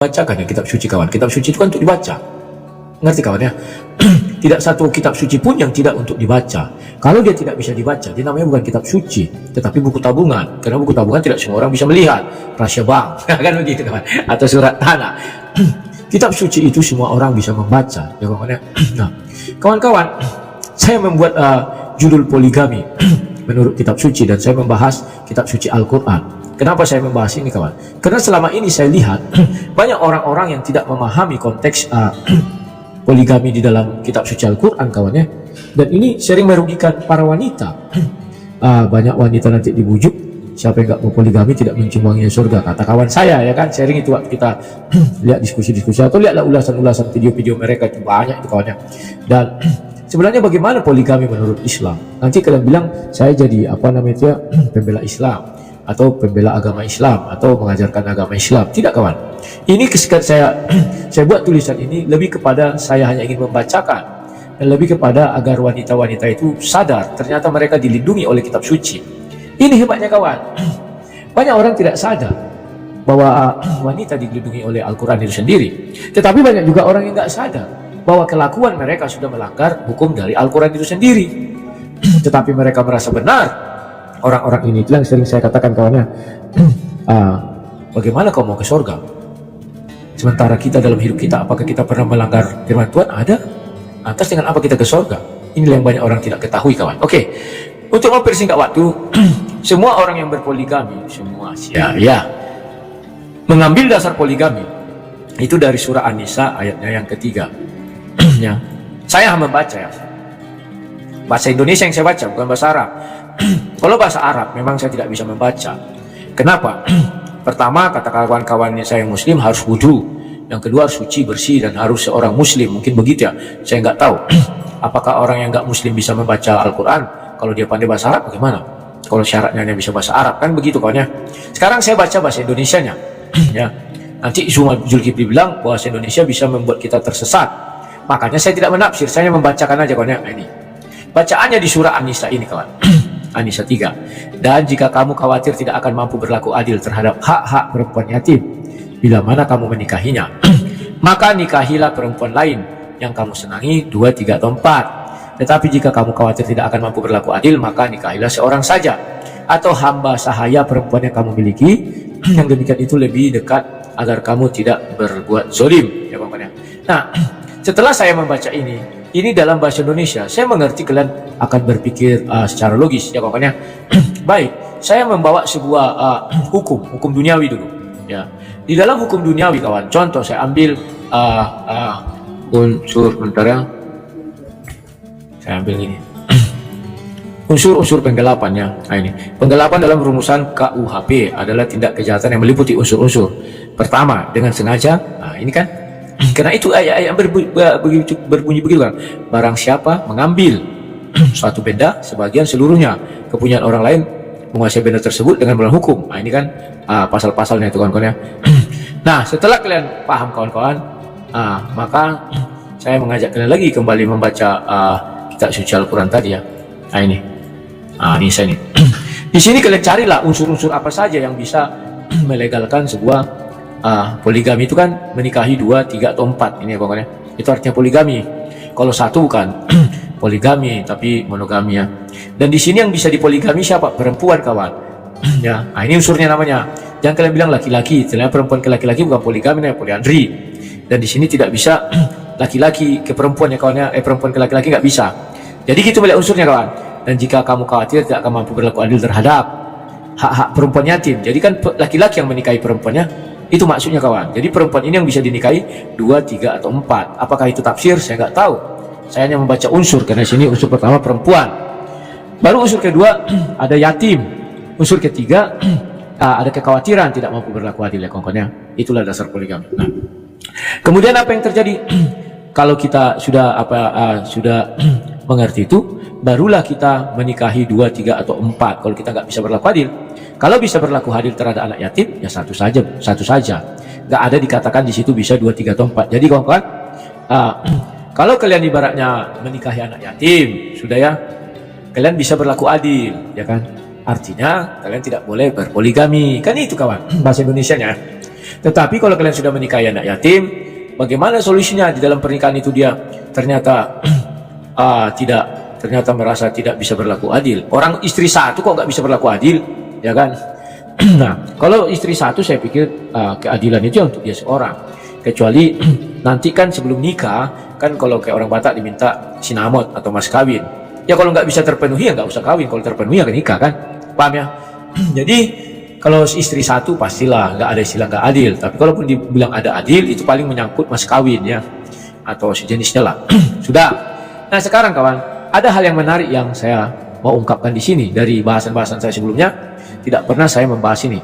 Bacakan ya kitab suci kawan. Kitab suci itu kan untuk dibaca. Ngerti kawan ya? Tidak satu kitab suci pun yang tidak untuk dibaca. Kalau dia tidak bisa dibaca, dia namanya bukan kitab suci, tetapi buku tabungan. Karena buku tabungan tidak semua orang bisa melihat. Rahasia bank, kan begitu kawan. Atau surat tanah. Kitab suci itu semua orang bisa membaca. Ya kawan ya? Nah, kawan-kawan, saya membuat judul poligami menurut kitab suci, dan saya membahas kitab suci Al-Quran. Kenapa saya membahas ini kawan? Karena selama ini saya lihat banyak orang-orang yang tidak memahami konteks poligami di dalam kitab suci Al-Quran kawan ya. Dan ini sering merugikan para wanita. Banyak wanita nanti dibujuk, siapa yang nggak mau poligami tidak mencumbanginya surga, kata kawan saya ya kan. Sharing itu waktu kita lihat diskusi-diskusi, atau lihatlah ulasan-ulasan video-video mereka, itu banyak itu kawannya. Dan sebenarnya bagaimana poligami menurut Islam? Nanti kalian bilang saya jadi apa namanya pembela Islam, atau pembela agama Islam, atau mengajarkan agama Islam. Tidak kawan, ini kesekian saya buat tulisan ini lebih kepada saya hanya ingin membacakan, dan lebih kepada agar wanita-wanita itu sadar ternyata mereka dilindungi oleh kitab suci. Ini hebatnya kawan. Banyak orang tidak sadar bahwa wanita dilindungi oleh Al-Quran itu sendiri, tetapi banyak juga orang yang tidak sadar bahwa kelakuan mereka sudah melanggar hukum dari Al-Quran itu sendiri. Tetapi mereka merasa benar. Orang-orang ini yang sering saya katakan kawannya, bagaimana kau mau ke surga? Sementara kita dalam hidup kita, apakah kita pernah melanggar firman Tuhan? Ada. Lantas dengan apa kita ke surga? Inilah yang banyak orang tidak ketahui kawan. Oke, untuk mempersingkat waktu, semua orang yang berpoligami, semua ya mengambil dasar poligami itu dari surah An-Nisa ayatnya yang ketiga. Ya, saya membaca ya. Bahasa Indonesia yang saya baca, bukan bahasa Arab. Kalau bahasa Arab memang saya tidak bisa membaca. Kenapa? Pertama, kata kawan-kawannya saya muslim harus wudu. Yang kedua harus suci, bersih, dan harus seorang muslim. Mungkin begitu ya, saya nggak tahu. Apakah orang yang nggak muslim bisa membaca Al-Quran? Kalau dia pandai bahasa Arab bagaimana? Kalau syaratnya dia bisa bahasa Arab, kan begitu kawannya. Sekarang saya baca bahasa Indonesianya. Ya. Nanti Zulkifli bilang bahasa Indonesia bisa membuat kita tersesat. Makanya saya tidak menafsir, saya membacakan aja kawannya. Ini bacaannya di surah An-Nisa ini kawan. An-Nisa 3. Dan jika kamu khawatir tidak akan mampu berlaku adil terhadap hak-hak perempuan yatim, bila mana kamu menikahinya, maka nikahilah perempuan lain yang kamu senangi 2, 3, atau 4. Tetapi jika kamu khawatir tidak akan mampu berlaku adil, maka nikahilah seorang saja, atau hamba sahaya perempuan yang kamu miliki. Yang demikian itu lebih dekat agar kamu tidak berbuat zolim ya bapaknya. Nah, setelah saya membaca ini dalam bahasa Indonesia, saya mengerti kalian akan berpikir secara logis ya kawannya. Baik, saya membawa sebuah hukum duniawi dulu ya. Di dalam hukum duniawi kawan, contoh saya ambil unsur bentar ya. Saya ambil ini. Unsur-unsur penggelapannya. Nah, ini. Penggelapan dalam rumusan KUHP adalah tindak kejahatan yang meliputi unsur-unsur. Pertama, dengan sengaja. Nah, ini kan. Karena itu ayat-ayat berbunyi begitu kan. Barang siapa mengambil suatu benda sebagian seluruhnya kepunyaan orang lain, menguasai benda tersebut dengan melawan hukum. Nah, ini kan pasal-pasalnya itu kawan-kawan ya. Nah, setelah kalian paham kawan-kawan, maka saya mengajak kalian lagi kembali membaca kitab suci Al-Quran tadi ya. Nah, ini. Ini saya ini. Di sini kalian carilah unsur-unsur apa saja yang bisa melegalkan sebuah poligami. Itu kan menikahi 2, 3, atau 4. Ini ya pokoknya. Itu artinya poligami. Kalau satu bukan poligami, tapi monogami ya. Dan di sini yang bisa dipoligami siapa? Perempuan kawan. Ya, nah, ini unsurnya namanya. Jangan kalian bilang laki-laki. Ternyata perempuan ke laki-laki bukan poligami, namanya poliandri. Dan di sini tidak bisa laki-laki ke perempuan ya kawannya. Perempuan ke laki-laki nggak bisa. Jadi gitu melihat unsurnya kawan. Dan jika kamu khawatir tidak akan mampu berlaku adil terhadap hak-hak perempuan yatim, jadi kan laki-laki yang menikahi perempuannya, itu maksudnya kawan. Jadi perempuan ini yang bisa dinikahi 2, 3, atau 4. Apakah itu tafsir? Saya nggak tahu. Saya hanya membaca unsur, karena sini unsur pertama perempuan. Baru unsur kedua ada yatim. Unsur ketiga ada kekhawatiran tidak mampu berlaku adil ya kawan-kawannya. Itulah dasar poligami. Nah, kemudian apa yang terjadi? Kalau kita sudah sudah mengerti itu, barulah kita menikahi 2, 3, atau 4. Kalau kita nggak bisa berlaku adil. Kalau bisa berlaku adil terhadap anak yatim, ya satu saja. Nggak ada dikatakan di situ bisa 2, 3, atau 4. Jadi kawan-kawan, kalau kalian ibaratnya menikahi anak yatim, sudah ya, kalian bisa berlaku adil, ya kan? Artinya kalian tidak boleh berpoligami. Kan itu kawan, bahasa Indonesianya. Tetapi kalau kalian sudah menikahi anak yatim, bagaimana solusinya? Di dalam pernikahan itu dia ternyata ternyata merasa tidak bisa berlaku adil. Orang istri satu kok nggak bisa berlaku adil, ya kan? Nah, kalau istri satu saya pikir keadilan itu untuk dia seorang. Kecuali nanti kan sebelum nikah, kan kalau kayak orang Batak diminta sinamot atau mas kawin. Ya kalau nggak bisa terpenuhi ya nggak usah kawin, kalau terpenuhi ya nikah kan? Paham ya? Jadi kalau istri satu pastilah nggak ada istilah nggak adil. Tapi kalaupun dibilang ada adil, itu paling menyangkut mas kawin ya, atau sejenisnya lah. Sudah. Nah sekarang kawan, ada hal yang menarik yang saya mau ungkapkan di sini dari bahasan-bahasan saya sebelumnya. Tidak pernah saya membahas ini.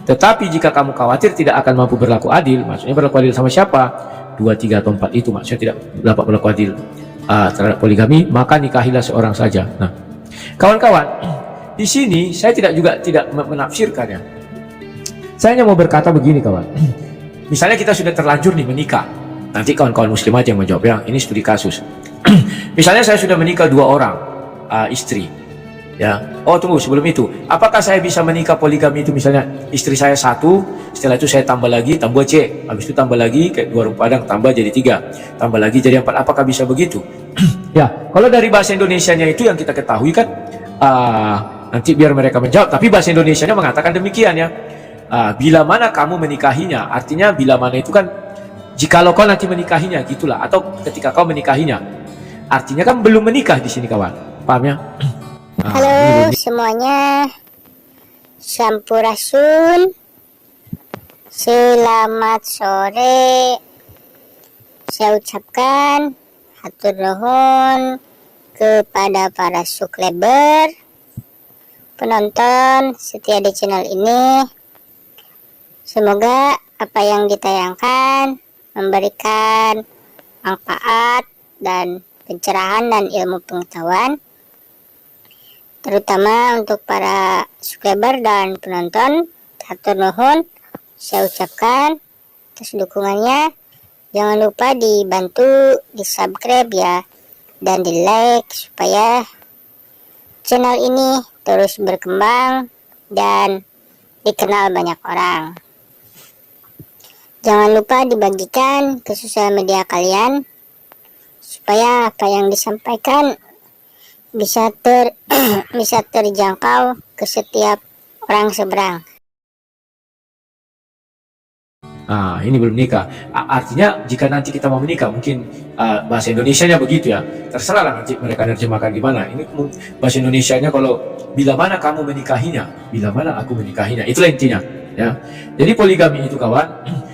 Tetapi jika kamu khawatir tidak akan mampu berlaku adil, maksudnya berlaku adil sama siapa? 2, 3 atau 4 itu maksudnya tidak dapat berlaku adil terhadap poligami, maka nikahilah seorang saja. Nah, kawan-kawan, di sini saya tidak menafsirkan ya. Saya hanya mau berkata begini kawan. Misalnya kita sudah terlanjur nih menikah. Nanti kawan-kawan muslim aja yang menjawab ya. Ini studi kasus. Misalnya saya sudah menikah 2 orang istri. Ya, oh tunggu sebelum itu, apakah saya bisa menikah poligami itu misalnya istri saya 1, setelah itu saya tambah lagi, tambah C, habis itu tambah lagi kayak 2 warung Padang, tambah jadi 3, tambah lagi jadi 4, apakah bisa begitu? Ya, kalau dari bahasa Indonesianya itu yang kita ketahui kan, nanti biar mereka menjawab, tapi bahasa Indonesianya mengatakan demikian ya. Bila mana kamu menikahinya, artinya bila mana itu kan, jikalau kau nanti menikahinya, gitulah, atau ketika kau menikahinya, artinya kan belum menikah di sini kawan, paham ya? Halo semuanya, Sampurasun, selamat sore. Saya ucapkan hatur nuhun kepada para subscriber, penonton setia di channel ini. Semoga apa yang ditayangkan memberikan manfaat dan pencerahan dan ilmu pengetahuan, terutama untuk para subscriber dan penonton. Hatur nuhun saya ucapkan atas dukungannya. Jangan lupa dibantu di subscribe ya, dan di like supaya channel ini terus berkembang dan dikenal banyak orang. Jangan lupa dibagikan ke sosial media kalian supaya apa yang disampaikan bisa terjangkau ke setiap orang seberang. Ini belum nikah. Artinya jika nanti kita mau menikah, mungkin bahasa Indonesianya begitu ya. Terserah lah nanti mereka terjemahkan gimana. Ini bahasa Indonesianya kalau bila mana kamu menikahinya, bila mana aku menikahinya, itulah intinya. Ya. Jadi poligami itu kawan,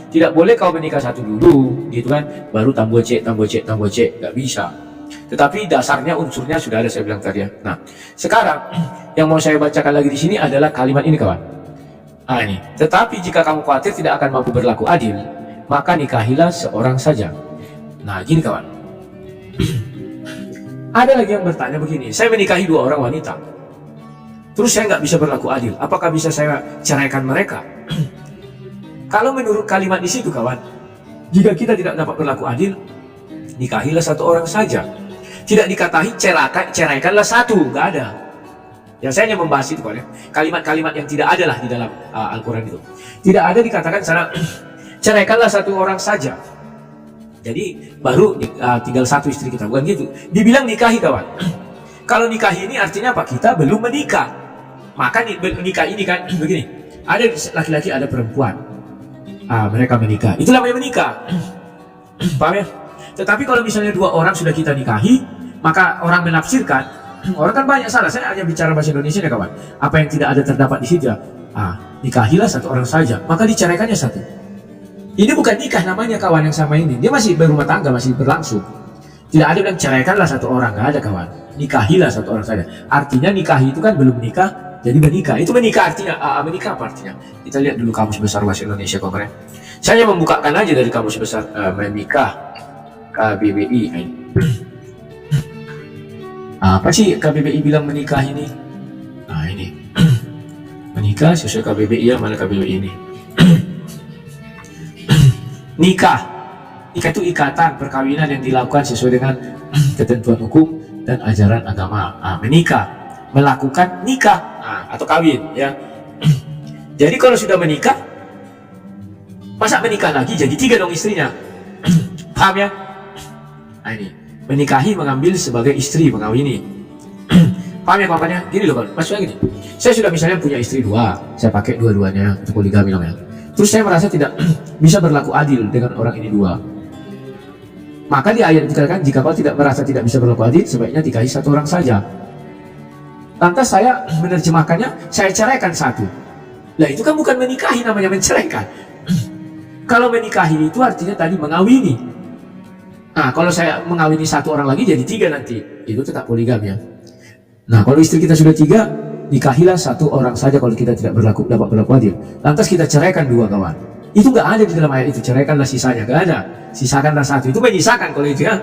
tidak boleh kau menikah satu dulu, gitu kan? Baru tambah C, nggak bisa. Tetapi dasarnya unsurnya sudah ada saya bilang tadi ya. Nah, sekarang yang mau saya bacakan lagi di sini adalah kalimat ini kawan. Ini. Tetapi jika kamu khawatir tidak akan mampu berlaku adil, maka nikahilah seorang saja. Nah, gini kawan. Ada lagi yang bertanya begini, saya menikahi 2 orang wanita. Terus saya nggak bisa berlaku adil. Apakah bisa saya ceraikan mereka? Kalau menurut kalimat di situ kawan, jika kita tidak dapat berlaku adil, nikahilah 1 orang saja. Tidak dikatakan ceraikanlah 1, nggak ada. Yang saya hanya membahas itu ya, kalimat-kalimat yang tidak ada lah di dalam Al-Quran itu. Tidak ada dikatakan sana ceraikanlah 1 orang saja. Jadi baru tinggal 1 istri kita, bukan gitu. Dibilang nikahi kawan. Kalau nikahi ini artinya apa? Kita belum menikah. Maka nikah ini kan begini. Ada laki-laki, ada perempuan. Mereka menikah. Itulah namanya menikah. Paham ya? Tetapi kalau misalnya 2 orang sudah kita nikahi, maka orang menafsirkan, orang kan banyak salah. Saya hanya bicara bahasa Indonesia ya kawan. Apa yang tidak ada terdapat di situ ya, nikahilah 1 orang saja, maka diceraikannya 1. Ini bukan nikah namanya kawan yang sama ini. Dia masih berumah tangga, masih berlangsung. Tidak ada bilang ceraikanlah 1 orang, nggak ada kawan. Nikahilah 1 orang saja. Artinya nikahi itu kan belum menikah, jadi menikah. Itu menikah artinya, menikah apa artinya? Kita lihat dulu kamus besar bahasa Indonesia kemarin. Saya hanya membukakan aja dari kamus besar menikah. KBBI. Apa sih KBBI bilang menikah ini? Ini menikah sesuai KBBI ya, mana KBBI ini? Nikah itu ikatan perkawinan yang dilakukan sesuai dengan ketentuan hukum dan ajaran agama. Menikah, melakukan nikah atau kawin ya. Jadi kalau sudah menikah, Masa menikah lagi jadi 3 dong istrinya? Paham ya? Nah ini, menikahi mengambil sebagai istri, mengawini. Paham ya kawannya? Gini loh kawan, maksudnya gini. Saya sudah misalnya punya istri 2, saya pakai dua-duanya, itu poligami namanya. Terus saya merasa tidak bisa berlaku adil dengan orang ini 2. Maka di ayat dikatakan, jika kau tidak merasa tidak bisa berlaku adil, sebaiknya nikahi 1 orang saja. Lantas saya menerjemahkannya, saya ceraikan 1. Lah itu kan bukan menikahi, namanya menceraikan. Kalau menikahi itu artinya tadi mengawini. Nah, kalau saya mengawini 1 orang lagi jadi 3 nanti, itu tetap poligami ya. Nah, kalau istri kita sudah 3, nikahilah 1 orang saja kalau kita tidak dapat berlaku adil. Lantas kita ceraikan 2 kawan. Itu nggak ada di dalam ayat itu, ceraikanlah sisanya, nggak ada. Sisakanlah 1, itu menyisakan kalau itu ya.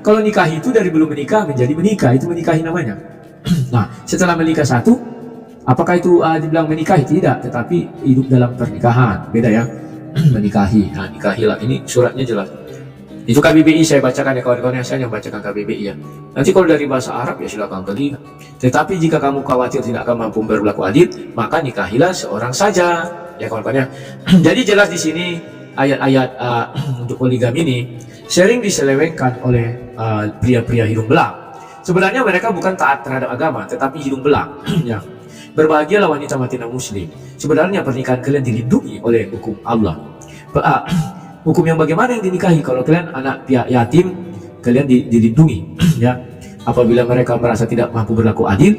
Kalau nikahi itu dari belum menikah menjadi menikah, itu menikahi namanya. Nah, setelah menikah 1, apakah itu dibilang menikahi? Tidak, tetapi hidup dalam pernikahan, beda ya. Menikahi, nah nikahilah, ini suratnya jelas. Itu KBBI saya bacakan ya kawan-kawan, saya yang bacakan KBBI ya. Nanti kalau dari bahasa Arab ya silakan beli. Tetapi jika kamu khawatir tidak akan mampu berlaku adil, maka nikahilah seorang saja ya kawan-kawan ya. Jadi jelas di sini ayat-ayat untuk poligami ini sering diselewengkan oleh pria-pria hidung belang. Sebenarnya mereka bukan taat terhadap agama, tetapi hidung belang ya. Berbahagialah wanita-wanita muslim. Sebenarnya pernikahan kalian dilindungi oleh hukum Allah. Hukum yang bagaimana yang dinikahi? Kalau kalian anak yatim, kalian dilindungi ya. Apabila mereka merasa tidak mampu berlaku adil,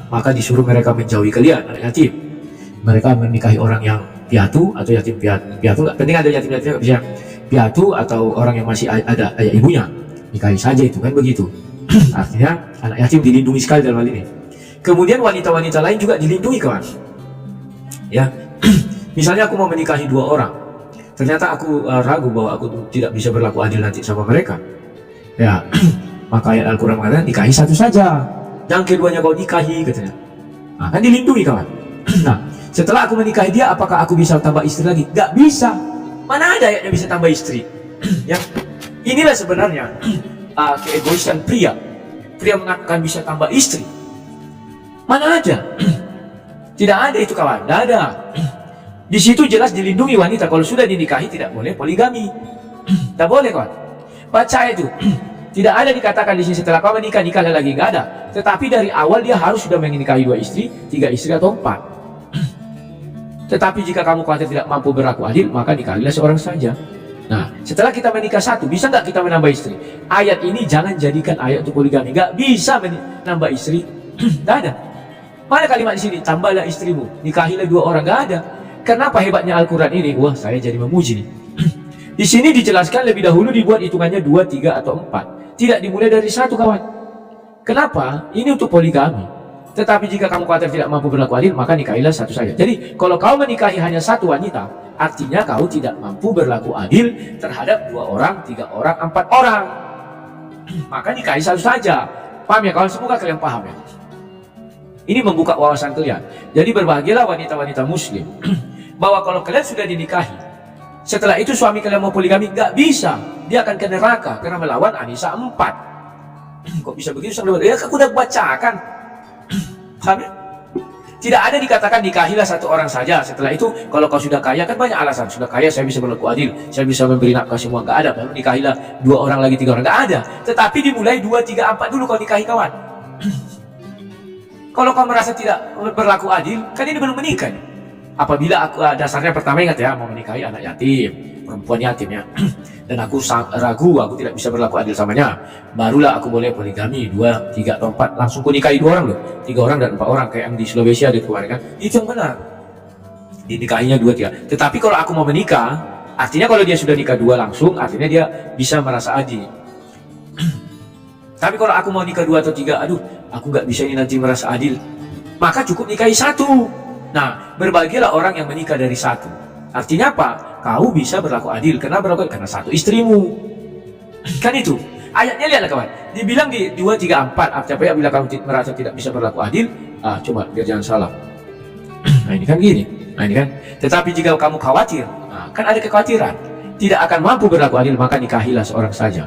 maka disuruh mereka menjauhi kalian, anak yatim. Mereka menikahi orang yang piatu atau yatim piatu nggak penting, ada yatim bisa piatu atau orang yang masih ada ayah ibunya, nikahi saja, itu kan begitu. Artinya anak yatim dilindungi sekali dalam hal ini. Kemudian wanita-wanita lain juga dilindungi kawan ya. Misalnya aku mau menikahi 2 orang, ternyata aku ragu bahwa aku tidak bisa berlaku adil nanti sama mereka ya. Maka ayat Al-Quran mengatakan nikahi 1 saja, yang keduanya kau nikahi katanya. Nah, kan dilindungi kawan. Nah, setelah aku menikahi dia, apakah aku bisa tambah istri lagi? Gak bisa. Mana ada ayatnya bisa tambah istri ya. Inilah sebenarnya keegoisan pria. Pria mengatakan bisa tambah istri, mana ada? Tidak ada itu kawan, tidak ada. Di situ jelas dilindungi wanita. Kalau sudah dinikahi tidak boleh poligami, tidak boleh kawan. Baca itu, tidak ada dikatakan di sini setelah kau menikah nikahlah lagi, nggak ada. Tetapi dari awal dia harus sudah menikahi 2 istri, 3 istri atau 4. Tetapi jika kamu khawatir tidak mampu berlaku adil, maka nikahilah seorang saja. Nah, setelah kita menikah 1, bisa nggak kita menambah istri? Ayat ini jangan jadikan ayat untuk poligami. Nggak bisa menambah istri, nggak ada. Mana kalimat di sini? Tambahlah istrimu, nikahilah 2 orang, nggak ada. Kenapa hebatnya Al-Quran ini? Wah, saya jadi memuji nih. Di sini dijelaskan lebih dahulu dibuat hitungannya 2, 3 atau 4. Tidak dimulai dari 1 kawan. Kenapa? Ini untuk poligami. Tetapi jika kamu khawatir tidak mampu berlaku adil, maka nikahilah 1 saja. Jadi kalau kau menikahi hanya 1 wanita, artinya kau tidak mampu berlaku adil terhadap 2 orang, 3 orang, 4 orang. Maka nikahi 1 saja. Paham ya kawan? Semoga kalian paham ya. Ini membuka wawasan kalian. Jadi berbahagialah wanita-wanita muslim bahwa kalau kalian sudah dinikahi, setelah itu suami kalian mau poligami, nggak bisa. Dia akan ke neraka karena melawan An-Nisa 4. Kok bisa begitu? Ya aku udah bacakan. Paham ya? Tidak ada dikatakan nikahilah 1 orang saja. Setelah itu kalau kau sudah kaya, kan banyak alasan. Sudah kaya saya bisa berlaku adil, saya bisa memberi nafkah semua. Nggak ada. Baru nikahilah 2 orang lagi 3 orang. Nggak ada. Tetapi dimulai 2, 3, 4 dulu kau nikahi kawan. Kalau kau merasa tidak berlaku adil, kan ini belum menikah. Apabila aku dasarnya pertama ingat ya, mau menikahi anak yatim, perempuan yatim ya, dan aku ragu, aku tidak bisa berlaku adil samanya, barulah aku boleh poligami 2, 3 atau 4, langsung ku nikahi 2 orang loh, 3 orang dan 4 orang kayak yang di Sulawesi ada kemarin kan, itu yang benar. Dinikahinya 2, 3. Tetapi kalau aku mau menikah, artinya kalau dia sudah nikah 2 langsung, artinya dia bisa merasa adil. Tapi kalau aku mau nikah 2 atau 3, aduh, aku nggak bisa ini nanti merasa adil, maka cukup nikahi 1. Nah, berbahagialah orang yang menikah dari 1. Artinya apa? Kau bisa berlaku adil. Kenapa berlaku adil? Karena 1 istrimu. Kan itu. Ayatnya lihatlah kawan. Dibilang di 2, 3, 4. Artinya bila kamu merasa tidak bisa berlaku adil, coba biar jangan salah. Nah ini kan gini. Nah ini kan. Tetapi jika kamu khawatir, kan ada kekhawatiran, tidak akan mampu berlaku adil, maka nikahilah seorang saja.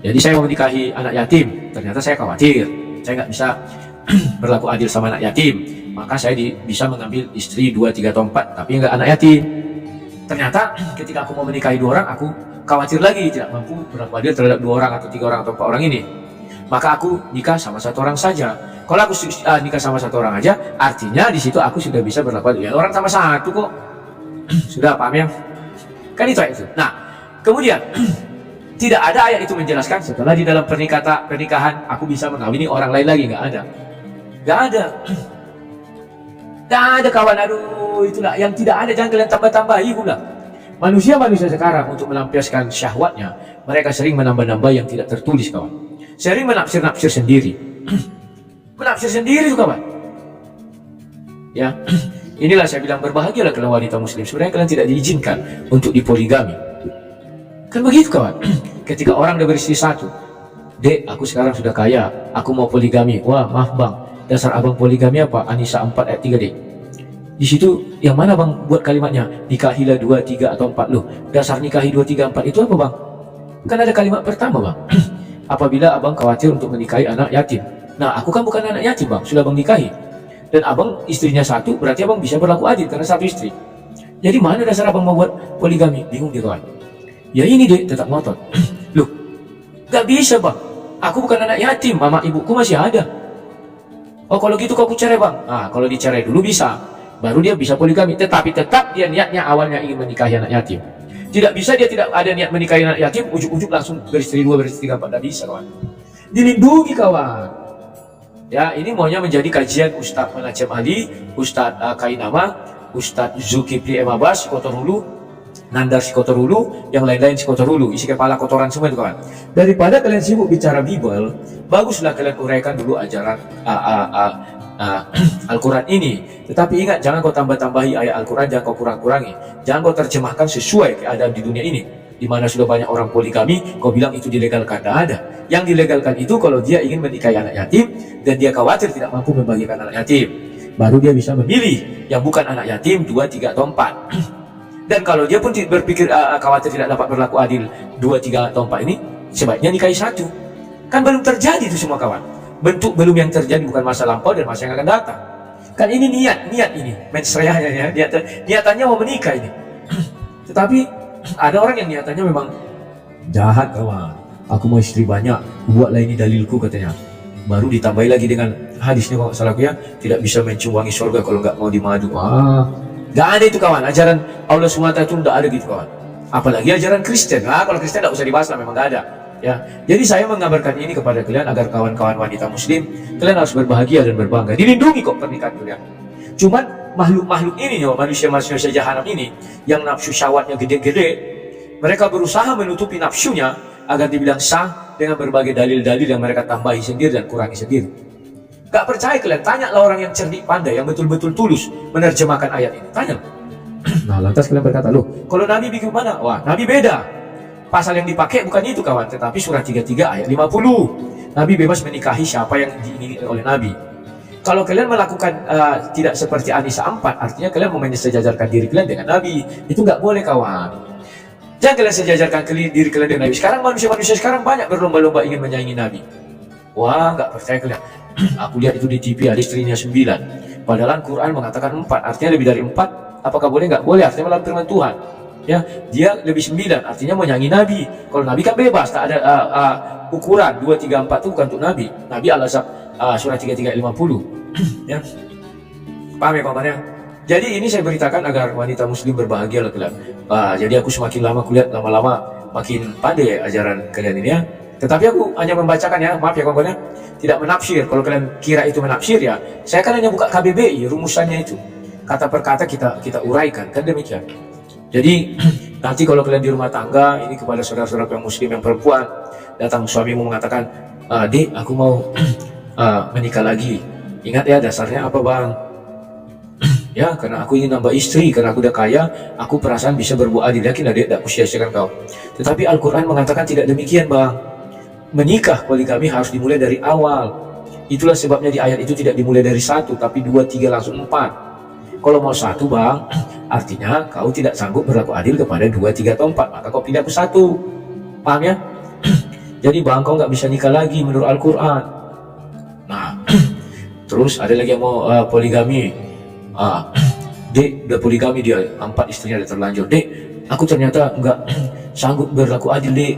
Jadi saya mau menikahi anak yatim, ternyata saya khawatir saya nggak bisa berlaku adil sama anak yatim, maka saya bisa mengambil istri 2, 3 atau 4, tapi nggak anak yatim. ternyata ketika aku mau menikahi 2 orang, aku khawatir lagi tidak mampu berlaku adil terhadap 2 orang atau 3 orang atau 4 orang ini. Maka aku nikah sama 1 orang saja. Kalau aku nikah sama 1 orang aja, artinya di situ aku sudah bisa berlaku adil. Ya, orang sama 1 kok. Sudah paham ya? Kan itu ayat itu. Nah, kemudian tidak ada ayat itu menjelaskan setelah di dalam pernikahan aku bisa mengawini orang lain lagi. Nggak ada. Nggak ada. Nggak ada kawan. Aduh, itulah yang tidak ada. Jangan kalian tambah-tambahi pula. Manusia-manusia sekarang untuk melampiaskan syahwatnya, mereka sering menambah-nambah yang tidak tertulis, kawan. Sering menafsir-nafsir sendiri. Menafsir sendiri tuh, kawan. Ya, inilah saya bilang berbahagialah kalian wanita muslim. Sebenarnya kalian tidak diizinkan untuk dipoligami. Kan begitu, kawan. Ketika orang udah beristri 1, Dek, aku sekarang sudah kaya, aku mau poligami. Wah, maaf bang, dasar abang poligami apa? An-Nisa 4 ayat 3, Dek. Di situ yang mana bang buat kalimatnya? Nikahilah 2, 3 atau 4 loh. Dasar nikahi 2, 3, 4 itu apa bang? Kan ada kalimat pertama bang. Apabila abang khawatir untuk menikahi anak yatim. Nah, aku kan bukan anak yatim bang, sudah bang nikahi. Dan abang istrinya 1, berarti abang bisa berlaku adil karena 1 istri. Jadi mana dasar abang mau buat poligami? Bingung dia, kawan. Ya ini Dek, tetap ngotot. Loh, gak bisa bang. Aku bukan anak yatim, mama ibuku masih ada. Oh kalau gitu kok aku cerai bang? Nah, kalau dicerai dulu bisa, baru dia bisa poligami. Tetapi tetap dia niatnya awalnya ingin menikahi anak yatim. Tidak bisa dia tidak ada niat menikahi anak yatim, ujuk-ujuk langsung beristri 2, beristri 3, 4. Tidak bisa, kawan. Dilindungi, kawan. Ya, ini maunya menjadi kajian Ustadz Manacem Ali, Ustadz Kainama, Ustadz Zulkifli M. Abbas, Kotorulu, Nandar Kotorulu, yang lain-lain Kotorulu, isi kepala kotoran semua itu, kawan. Daripada kalian sibuk bicara Bible, baguslah kalian uraikan dulu ajaran Al-Quran ini. Tetapi ingat, jangan kau tambah-tambahi ayat Al-Quran, jangan kau kurang-kurangi. Jangan kau terjemahkan sesuai keadaan di dunia ini, di mana sudah banyak orang poligami, kau bilang itu dilegalkan. Tidak ada. Yang dilegalkan itu kalau dia ingin menikahi anak yatim dan dia khawatir tidak mampu membagikan anak yatim, baru dia bisa memilih yang bukan anak yatim 2, 3 atau 4. Dan kalau dia pun berpikir khawatir tidak dapat berlaku adil 2, 3 atau 4 ini, sebaiknya nikahi 1. Kan belum terjadi itu semua, kawan. Bentuk belum yang terjadi, bukan masa lampau dan masa yang akan datang. Kan ini niat ini mensreahnya ya, niatannya mau menikah ini. Tetapi ada orang yang niatannya memang jahat, kawan. Aku mau istri banyak, buatlah ini dalilku, katanya. Baru ditambahi lagi dengan hadisnya kalau salah aku ya, tidak bisa mencium wangi surga kalau nggak mau dimadu. Nggak ada itu, kawan. Ajaran Allah SWT itu nggak ada gitu, kawan. Apalagi ajaran Kristen. Kalau Kristen nggak usah dibahas lah, memang nggak ada. Ya, jadi saya mengabarkan ini kepada kalian agar kawan-kawan wanita muslim, kalian harus berbahagia dan berbangga. Dilindungi kok pernikahan kalian. Cuman makhluk-makhluk ini, manusia-manusia jahanam ini, yang nafsu syahwatnya gede-gede, mereka berusaha menutupi nafsunya agar dibilang sah dengan berbagai dalil-dalil yang mereka tambahi sendiri dan kurangi sendiri. Gak percaya kalian, tanyalah orang yang cerdik pandai, yang betul-betul tulus menerjemahkan ayat ini. Tanya. Nah, lantas kalian berkata, loh, kalau Nabi bikin mana? Wah, Nabi beda. Pasal yang dipakai bukan itu, kawan, tetapi surah 33 ayat 50. Nabi bebas menikahi siapa yang diingini oleh Nabi. Kalau kalian melakukan tidak seperti An-Nisa 4, artinya kalian mau mensejajarkan diri kalian dengan Nabi. Itu nggak boleh, kawan. Jangan kalian sejajarkan diri kalian dengan Nabi. Sekarang manusia-manusia sekarang banyak berlomba-lomba ingin menyaingi Nabi. Wah, nggak percaya kalian. Aku lihat itu di TV ada istrinya 9. Padahal Quran mengatakan 4, artinya lebih dari 4. Apakah boleh? Nggak boleh, artinya melawan firman Tuhan. Ya, dia lebih 9, artinya menyaingi Nabi. Kalau Nabi kan bebas, tak ada ukuran 2, 3, 4 itu bukan untuk Nabi. Nabi Al-Azhar surah 33 ayat 50. Ya, paham ya, kawan ya? Jadi ini saya beritakan agar wanita muslim berbahagia lah kalian. Jadi aku semakin lama kulihat, lama-lama makin pandai ajaran kalian ini ya. Tetapi aku hanya membacakan ya, maaf ya kawan-kawan ya, tidak menafsir. Kalau kalian kira itu menafsir ya, saya kan hanya buka KBBI, rumusannya itu. Kata per kata kita uraikan, kan demikian. Jadi nanti kalau kalian di rumah tangga, ini kepada saudara-saudara yang muslim yang perempuan, datang suamimu mengatakan, Dek, aku mau menikah lagi. Ingat ya dasarnya apa, bang? Ya, karena aku ingin nambah istri, karena aku udah kaya, aku perasaan bisa berbuat adil. Yakin adik, tidak kusia-siakan kau. Tetapi Al-Quran mengatakan tidak demikian, bang. Menikah poligami harus dimulai dari awal. Itulah sebabnya di ayat itu tidak dimulai dari 1, tapi 2, 3 langsung 4. Kalau mau 1, bang, artinya kau tidak sanggup berlaku adil kepada 2, 3 atau 4, maka kau pindah ke 1. Paham ya? Jadi bang, kau nggak bisa nikah lagi menurut Al-Quran. Nah, terus ada lagi yang mau poligami. Dek, udah poligami dia, 4 istrinya udah terlanjur. Dek, aku ternyata nggak sanggup berlaku adil, Dek.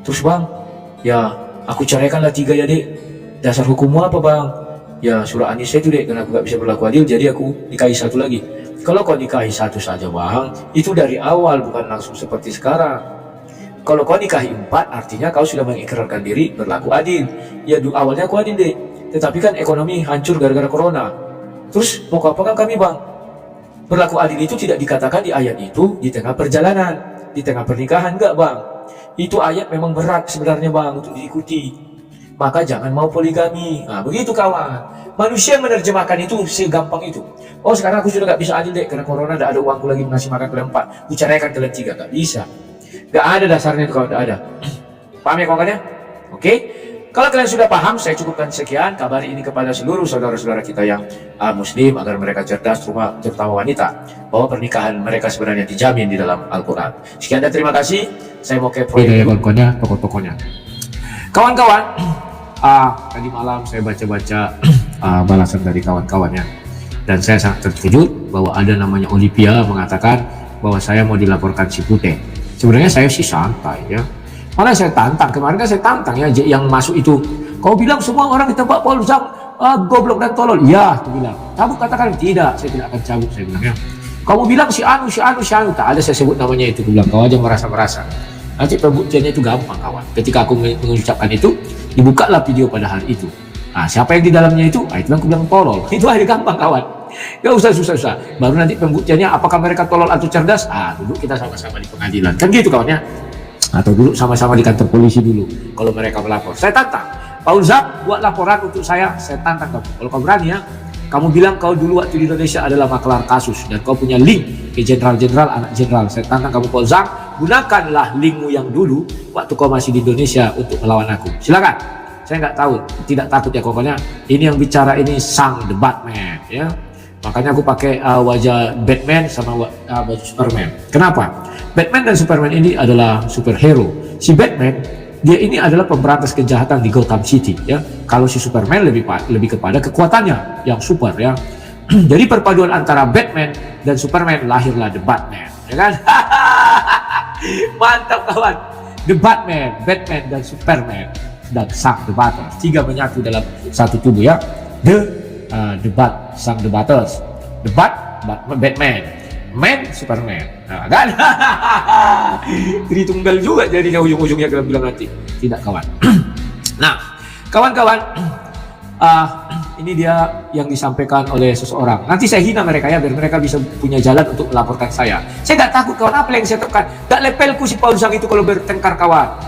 Terus bang, ya aku ceraikanlah 3 ya, Dek. Dasar hukummu apa bang? Ya surah An-Nisa itu, Dek, karena aku nggak bisa berlaku adil, jadi aku nikahi 1 lagi. Kalau kau nikahi 1 saja bang, itu dari awal, bukan langsung seperti sekarang. Kalau kau nikahi 4, artinya kau sudah mengikrarkan diri berlaku adil. Ya awalnya aku adil, Dek, tetapi kan ekonomi hancur gara-gara corona. Terus mau kau apakan kami bang? Berlaku adil itu tidak dikatakan di ayat itu di tengah perjalanan, di tengah pernikahan, enggak bang. Itu ayat memang berat sebenarnya bang untuk diikuti. Maka jangan mau poligami. Nah begitu kawan. Manusia menerjemahkan itu segampang itu. Oh sekarang aku sudah gak bisa adil, Dek, karena corona gak ada uangku lagi ngasih makan kalian 4. Ku ceraikan kalian 3, gak bisa. Gak ada dasarnya itu kalau gak ada. Paham ya kawan-kawannya? Oke. Kalau kalian sudah paham, saya cukupkan sekian. Kabari ini kepada seluruh saudara-saudara kita yang muslim, agar mereka cerdas, terutama wanita, bahwa pernikahan mereka sebenarnya dijamin di dalam Al-Quran. Sekian dan terima kasih. Saya mau kepo ya kawan-kawannya, tokoh-tokohnya. Kawan-kawan, tadi malam saya baca-baca balasan dari kawan-kawannya, dan saya sangat terkejut bahwa ada namanya Olivia mengatakan bahwa saya mau dilaporkan si Putih. Sebenarnya saya sih santai ya. Malah saya tantang, kemarin kan saya tantang ya, yang masuk itu. Kau bilang semua orang di tempat Paul Zhang goblok dan tolol. Iya, aku bilang. Kamu katakan tidak, saya tidak akan cabut, saya bilang ya. Kamu bilang si Anu. Tak ada saya sebut namanya itu. Aku bilang, kau aja merasa-merasa. Nanti pembuktiannya itu gampang kawan. Ketika aku mengucapkan itu, dibukalah video pada hari itu. Nah, siapa yang di dalamnya itu? Itu yang aku bilang tolol. Itu aja gampang kawan. Gak usah susah-susah. Baru nanti pembuktiannya apakah mereka tolol atau cerdas? Duduk kita sama-sama di pengadilan. Kan gitu kawan ya. Atau dulu sama-sama di kantor polisi dulu kalau mereka melapor. Saya tantang Paul Zhang buat laporan untuk saya tantang kamu. Kalau kau berani ya, kamu bilang kau dulu waktu di Indonesia adalah maklar kasus dan kau punya link ke jenderal-jenderal, anak jenderal. Saya tantang kamu Paul Zhang, gunakanlah linkmu yang dulu waktu kau masih di Indonesia untuk melawan aku. Silakan. Saya nggak tahu, tidak takut ya pokoknya. Ini yang bicara ini sang the Batman ya. Makanya aku pakai wajah Batman sama baju Superman. Kenapa? Batman dan Superman ini adalah superhero. Si Batman, dia ini adalah pemberantas kejahatan di Gotham City ya. Kalau si Superman lebih kepada kekuatannya yang super ya. Jadi perpaduan antara Batman dan Superman lahirlah The Batman, ya kan? Mantap kawan. The Batman dan Superman dan sang The Batman. 3 menyatu dalam satu tubuh ya. Sang The Battles, Batman, Man Superman. Nah, kan? Tritunggal juga jadinya ujung-ujungnya kalian bilang nanti. Tidak kawan. Nah, kawan-kawan, ini dia yang disampaikan oleh seseorang. Nanti saya hina mereka ya, biar mereka bisa punya jalan untuk melaporkan saya. Saya nggak takut kawan, apa yang saya tekan? Gak lepelku si Paul Zhang itu kalau bertengkar kawan.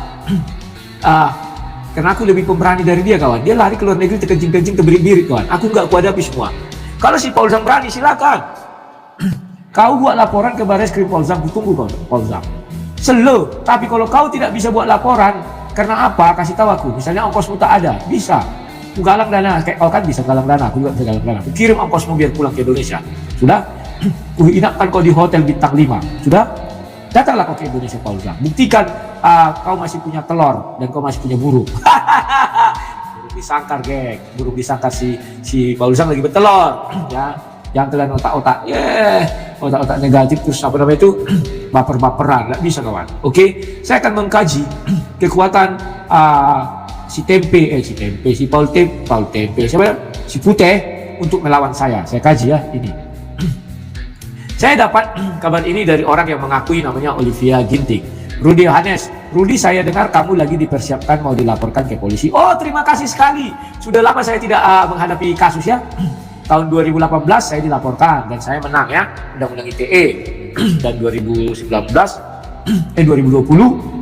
Karena aku lebih pemberani dari dia kawan. Dia lari ke luar negeri terkencing-kencing terbirit-birit kawan. Aku nggak kuhadapi semua. Kalau si Paul Zhang berani silakan. Kau buat laporan ke Barreskrim Paul Zhang, tunggu kau Paul Zhang. Slow. Tapi kalau kau tidak bisa buat laporan, karena apa? Kasih tahu aku. Misalnya ongkosmu tak ada, bisa. Aku galang dana, kayak kau kan bisa galang dana. Aku juga bisa galang dana. Aku kirim ongkosmu biar pulang ke Indonesia. Sudah? Aku inapkan kau di hotel bintang 5. Sudah? Datanglah kau ke Indonesia Paul Zhang. Buktikan kau masih punya telur dan kau masih punya burung. Burung disangkar geng, burung disangkar si Paul Zhang lagi bertelur. Ya, jangan kalian otak-otak, otak-otak negatif terus apa namanya itu baper-baperan, nggak bisa kawan. Oke, saya akan mengkaji kekuatan si Paul Tempe, siapa? Si Putih untuk melawan saya. Saya kaji ya ini. Saya dapat kabar ini dari orang yang mengakui namanya Olivia Ginting. Rudy Yohanes, Rudy saya dengar kamu lagi dipersiapkan mau dilaporkan ke polisi. Oh terima kasih sekali. Sudah lama saya tidak menghadapi kasus ya. Tahun 2018 saya dilaporkan dan saya menang ya. Undang-undang ITE. Dan 2020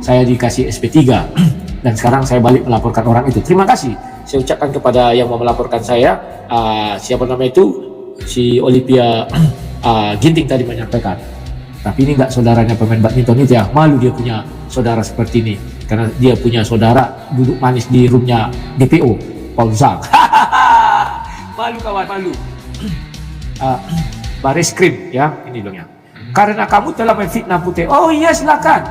saya dikasih SP3. Dan sekarang saya balik melaporkan orang itu. Terima kasih. Saya ucapkan kepada yang mau melaporkan saya. Siapa nama itu? Si Olivia Ginting tadi menyampaikan. Tapi ini enggak saudaranya pemain badminton itu ya. Malu dia punya saudara seperti ini. Karena dia punya saudara duduk manis di roomnya DPO Paul Zhang. Malu kawan, malu. Barreskrim ya, ini bilangnya. Karena kamu telah memfitnah Putih. Oh iya silakan.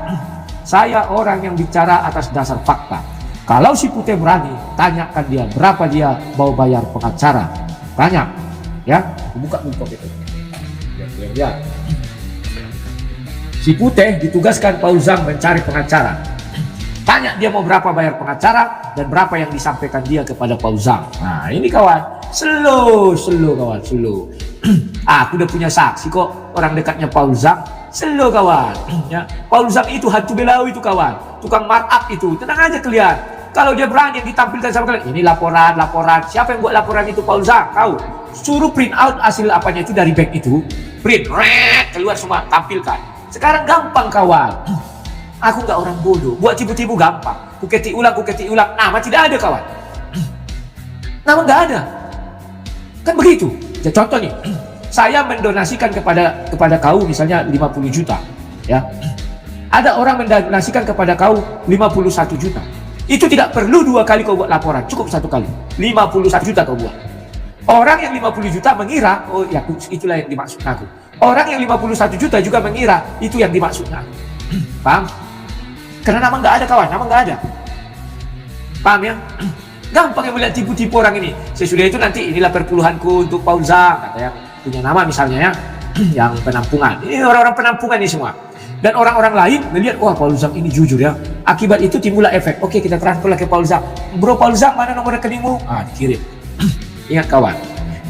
Saya orang yang bicara atas dasar fakta. Kalau si Putih berani, tanyakan dia berapa dia mau bayar pengacara. Tanya, ya. Buka itu. Ya. Si Putih ditugaskan Paul Zhang mencari pengacara. Tanya dia mau berapa bayar pengacara dan berapa yang disampaikan dia kepada Paul Zhang. Nah ini kawan, slow kawan, slow. Aku udah punya saksi kok, orang dekatnya Paul Zhang. Slow kawan. Ya. Paul Zhang itu hantu Belawi itu kawan, tukang markup itu. Tenang aja kalian. Kalau dia berani yang ditampilkan sama kalian, ini laporan. Siapa yang buat laporan itu? Paul Zhang. Tahu? Suruh print out hasil apanya itu dari bank itu. Print, keluar semua, tampilkan. Sekarang gampang kawan. Aku nggak orang bodoh. Buat tipu-tipu gampang. Kuketi ulang. Nama tidak ada kawan. Nama nggak ada. Kan begitu. Ya, contoh nih. Saya mendonasikan kepada kau misalnya 50 juta. Ya. Ada orang mendonasikan kepada kau 51 juta. Itu tidak perlu 2 kali kau buat laporan. Cukup 1 kali. 51 juta kau buat. Orang yang 50 juta mengira, oh ya itulah yang dimaksud aku. Orang yang 51 juta juga mengira itu yang dimaksudnya. Paham? Karena nama nggak ada kawan, nama nggak ada. Paham ya? Gampang yang melihat tipu-tipu orang ini. Sesudah itu nanti inilah perpuluhanku untuk Paul Zhang, kata yang punya nama misalnya ya, yang penampungan. Ini orang-orang penampungan ini semua. Dan orang-orang lain melihat, wah Paul Zhang ini jujur ya. Akibat itu timbullah efek. Oke, kita transfer lagi ke Paul Zhang. Bro Paul Zhang, mana nomor rekeningmu? Dikirim. Ingat kawan,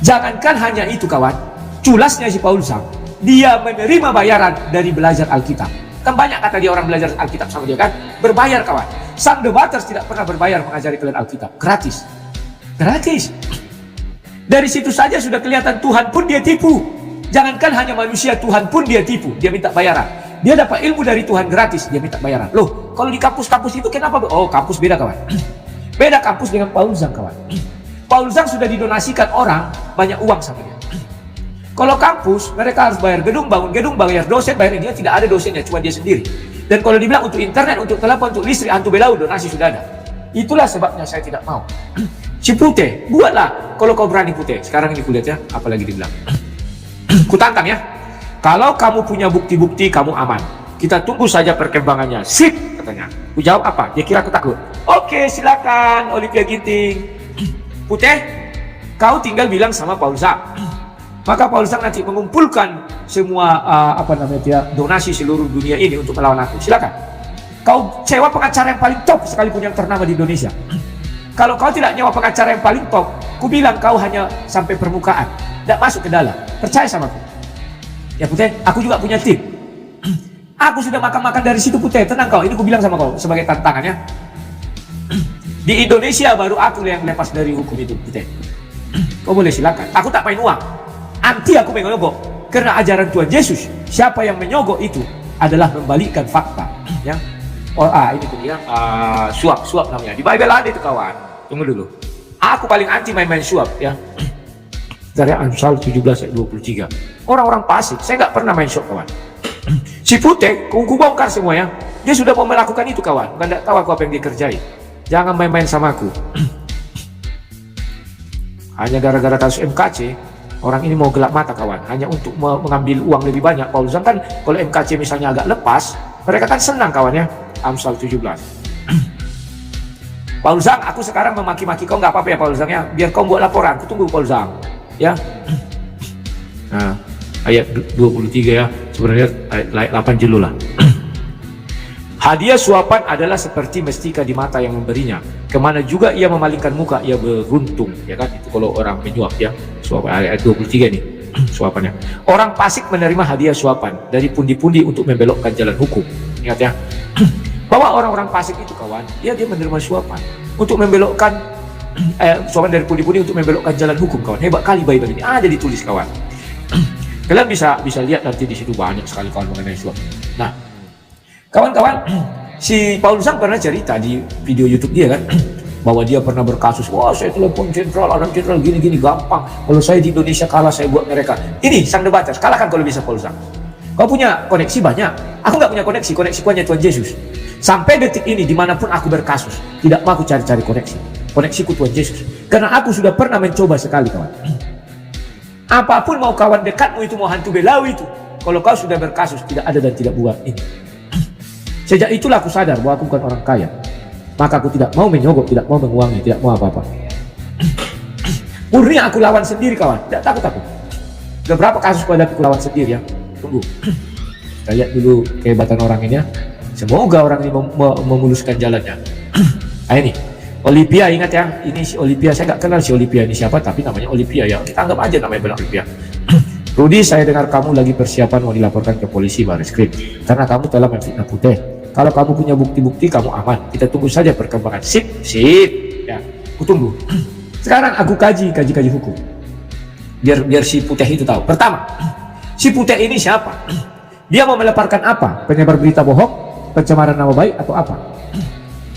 jangankan hanya itu kawan. Culasnya si Paul Zhang, dia menerima bayaran dari belajar Alkitab. Kan banyak kata dia orang belajar Alkitab sama dia kan, berbayar kawan. Sang Debaters tidak pernah berbayar mengajari kalian Alkitab, gratis. Dari situ saja sudah kelihatan Tuhan pun dia tipu. Jangankan hanya manusia, Tuhan pun dia tipu, dia minta bayaran. Dia dapat ilmu dari Tuhan gratis, dia minta bayaran. Loh, kalau di kampus-kampus itu kenapa? Oh, kampus beda kawan. Beda kampus dengan Paul Zhang kawan. Paul Zhang sudah didonasikan orang banyak uang sama dia. Kalau kampus, mereka harus bayar gedung, bangun gedung, bayar dosen, bayar dia tidak ada dosennya, cuma dia sendiri. Dan kalau dibilang untuk internet, untuk telepon, untuk listrik, hantu Belawi, donasi sudah ada. Itulah sebabnya saya tidak mau. Si Putih, buatlah. Kalau kau berani Putih, sekarang ini kulihat ya, apalagi dibilang. Kutantang ya. Kalau kamu punya bukti-bukti, kamu aman. Kita tunggu saja perkembangannya. Sip, katanya. Ku jawab apa? Dia kira aku takut. Oke, silakan, Olivia Ginting. Putih, kau tinggal bilang sama Paul Zhang. Maka Paul Zhang nanti mengumpulkan semua donasi seluruh dunia ini untuk melawan aku. Silakan. Kau sewa pengacara yang paling top sekalipun yang ternama di Indonesia. Kalau kau tidak nyewa pengacara yang paling top, ku bilang kau hanya sampai permukaan, tidak masuk ke dalam. Percaya sama aku. Ya Putih, aku juga punya tim. Aku sudah makan-makan dari situ Putih. Tenang kau, ini ku bilang sama kau sebagai tantangannya. Di Indonesia baru aku yang lepas dari hukum itu Putih. Kau boleh silakan. Aku tak main uang. Anti aku menyogok. Karena ajaran Tuhan Yesus, siapa yang menyogok itu adalah membalikkan fakta. Ya. Oh, ini tuh bilang suap namanya. Di Bible ada itu kawan. Tunggu dulu. Aku paling anti main-main suap ya. Dari Amsal 17 ayat 23. Orang-orang fasik, saya nggak pernah main suap kawan. Si Putih, ku bongkar semuanya. Dia sudah mau melakukan itu kawan. Bukan tidak tahu aku apa yang dia kerjain. Jangan main-main sama aku. Hanya gara-gara kasus MKC, orang ini mau gelap mata kawan. Hanya untuk mengambil uang lebih banyak. Paul Zhang kan kalau MKC misalnya agak lepas, mereka kan senang kawan ya. Amsal 17. Paul Zhang, aku sekarang memaki-maki kau nggak apa-apa ya Paul Zhang ya. Biar kau buat laporan, aku tunggu Paul Zhang. Ya. Nah, ayat 23 ya. Sebenarnya ayat 8 jelu lah. Hadiah suapan adalah seperti mestika di mata yang memberinya. Kemana juga ia memalingkan muka, ia beruntung. Ya kan, itu kalau orang menyuap ya. Suapan ayat 23 nih, suapannya. Orang fasik menerima hadiah suapan dari pundi-pundi untuk membelokkan jalan hukum. Ingat ya, bahwa orang-orang fasik itu kawan, dia menerima suapan untuk membelokkan suapan dari pundi-pundi untuk membelokkan jalan hukum kawan. Hebat kali Bible ini, ada ditulis kawan. Kalian bisa lihat nanti di situ banyak sekali kawan mengenai suap. Nah, kawan-kawan, si Paul Zhang pernah cerita di video YouTube dia kan, bahwa dia pernah berkasus, wah saya telepon jenderal, Adam jenderal gini-gini gampang. Kalau saya di Indonesia kalah, saya buat mereka. Ini Sang Debaters, kalahkan kalau bisa Paul Zhang. Kau punya koneksi banyak, aku nggak punya koneksiku hanya Tuhan Yesus. Sampai detik ini, dimanapun aku berkasus, tidak mau aku cari-cari koneksiku Tuhan Yesus. Karena aku sudah pernah mencoba sekali kawan. Apapun mau kawan dekatmu itu, mau hantu Belawi itu, kalau kau sudah berkasus, tidak ada dan tidak buat ini. Sejak itulah aku sadar bahwa aku bukan orang kaya. Maka aku tidak mau menyogok, tidak mau menguangi, tidak mau apa-apa. Murni aku lawan sendiri kawan, tidak takut aku. Udah berapa kasus ku hadapi, ku lawan sendiri ya. Tunggu. Kita lihat dulu kehebatan orang ini ya. Semoga orang ini memuluskan jalannya. Nah ini Olivia, ingat ya, ini si Olivia, saya nggak kenal si Olivia ini siapa, tapi namanya Olivia ya, kita anggap aja namanya benar Olivia. Rudi, saya dengar kamu lagi persiapan mau dilaporkan ke polisi Barreskrim karena kamu telah memfitnah Putih. Kalau kamu punya bukti-bukti, kamu aman. Kita tunggu saja perkembangan. Sip, ya, aku tunggu. Sekarang aku kaji hukum. Biar si Putih itu tahu. Pertama, si Putih ini siapa? Dia mau meleparkan apa? Penyebar berita bohong, pencemaran nama baik, atau apa?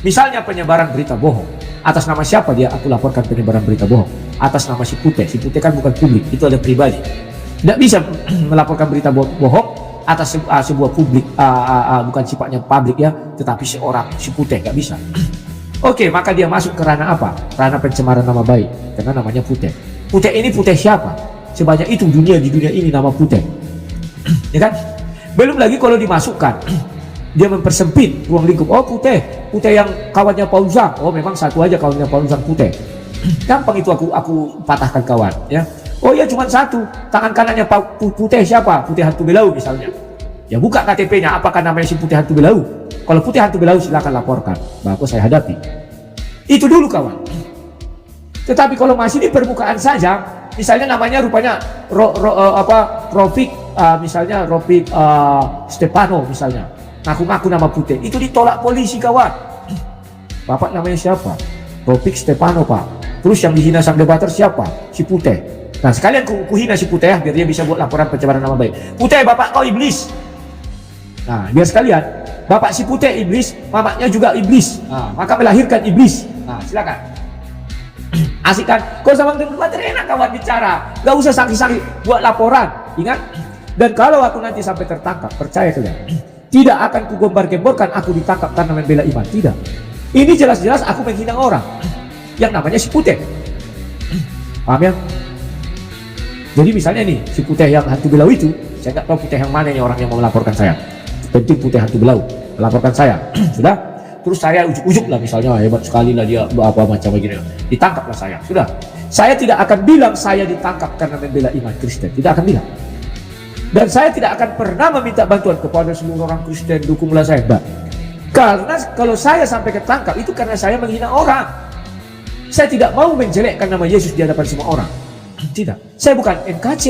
Misalnya penyebaran berita bohong, atas nama siapa dia aku laporkan penyebaran berita bohong? Atas nama si Putih. Si Putih kan bukan publik, itu ada pribadi. Tidak bisa melaporkan berita bohong atas sebuah publik, bukan sifatnya publik ya, tetapi seorang si Putih, nggak bisa. Oke, maka dia masuk ke ranah apa? Ranah pencemaran nama baik, karena namanya Putih. Putih ini Putih siapa? Sebanyak itu di dunia ini nama Putih, ya kan? Belum lagi kalau dimasukkan, dia mempersempit ruang lingkup. Oh Putih yang kawannya Paul Zhang. Oh memang satu aja kawannya Paul Zhang Putih. Gampang itu aku patahkan kawan, ya. Oh ya cuma satu, tangan kanannya Putih siapa? Putih hantu belau misalnya. Ya buka KTP-nya, apakah namanya si Putih hantu belau? Kalau Putih hantu belau silakan laporkan, bapak saya hadapi. Itu dulu kawan. Tetapi kalau masih di permukaan saja, misalnya namanya rupanya Rofik, misalnya Rofik Stefano misalnya, ngaku-ngaku nama Putih, itu ditolak polisi kawan. Bapak namanya siapa? Rofik Stefano pak. Terus yang dihina sang debater siapa? Si Putih. Nah sekalian kuhina si Putih ya, biar dia bisa buat laporan pencemaran nama baik. Putih bapak kau iblis. Nah biar sekalian, bapak si Putih iblis, mamanya juga iblis. Nah, maka melahirkan iblis. Nah silakan. Asik kan? Kau sama debater enak kawan bicara, gak usah sakit-sakit buat laporan. Ingat. Dan kalau aku nanti sampai tertangkap, percaya kalian, tidak akan kugombar-gemborkan aku ditangkap karena membela iman. Tidak. Ini jelas-jelas aku menghina orang yang namanya si Putih. Paham ya? Jadi misalnya nih, si Putih yang hantu belau itu, saya nggak tahu Putih yang mana nih orang yang mau melaporkan saya. Penting Putih hantu belau melaporkan saya. Sudah? Terus saya ujuk-ujuk lah misalnya, hebat sekali lah dia apa macam begini. Ditangkaplah saya. Sudah. Saya tidak akan bilang saya ditangkap karena membela iman Kristen. Tidak akan bilang. Dan saya tidak akan pernah meminta bantuan kepada seluruh orang Kristen, dukunglah saya. Mbak. Karena kalau saya sampai ketangkap, itu karena saya menghina orang. Saya tidak mau menjelekkan nama Yesus di hadapan semua orang. Tidak, saya bukan MKC.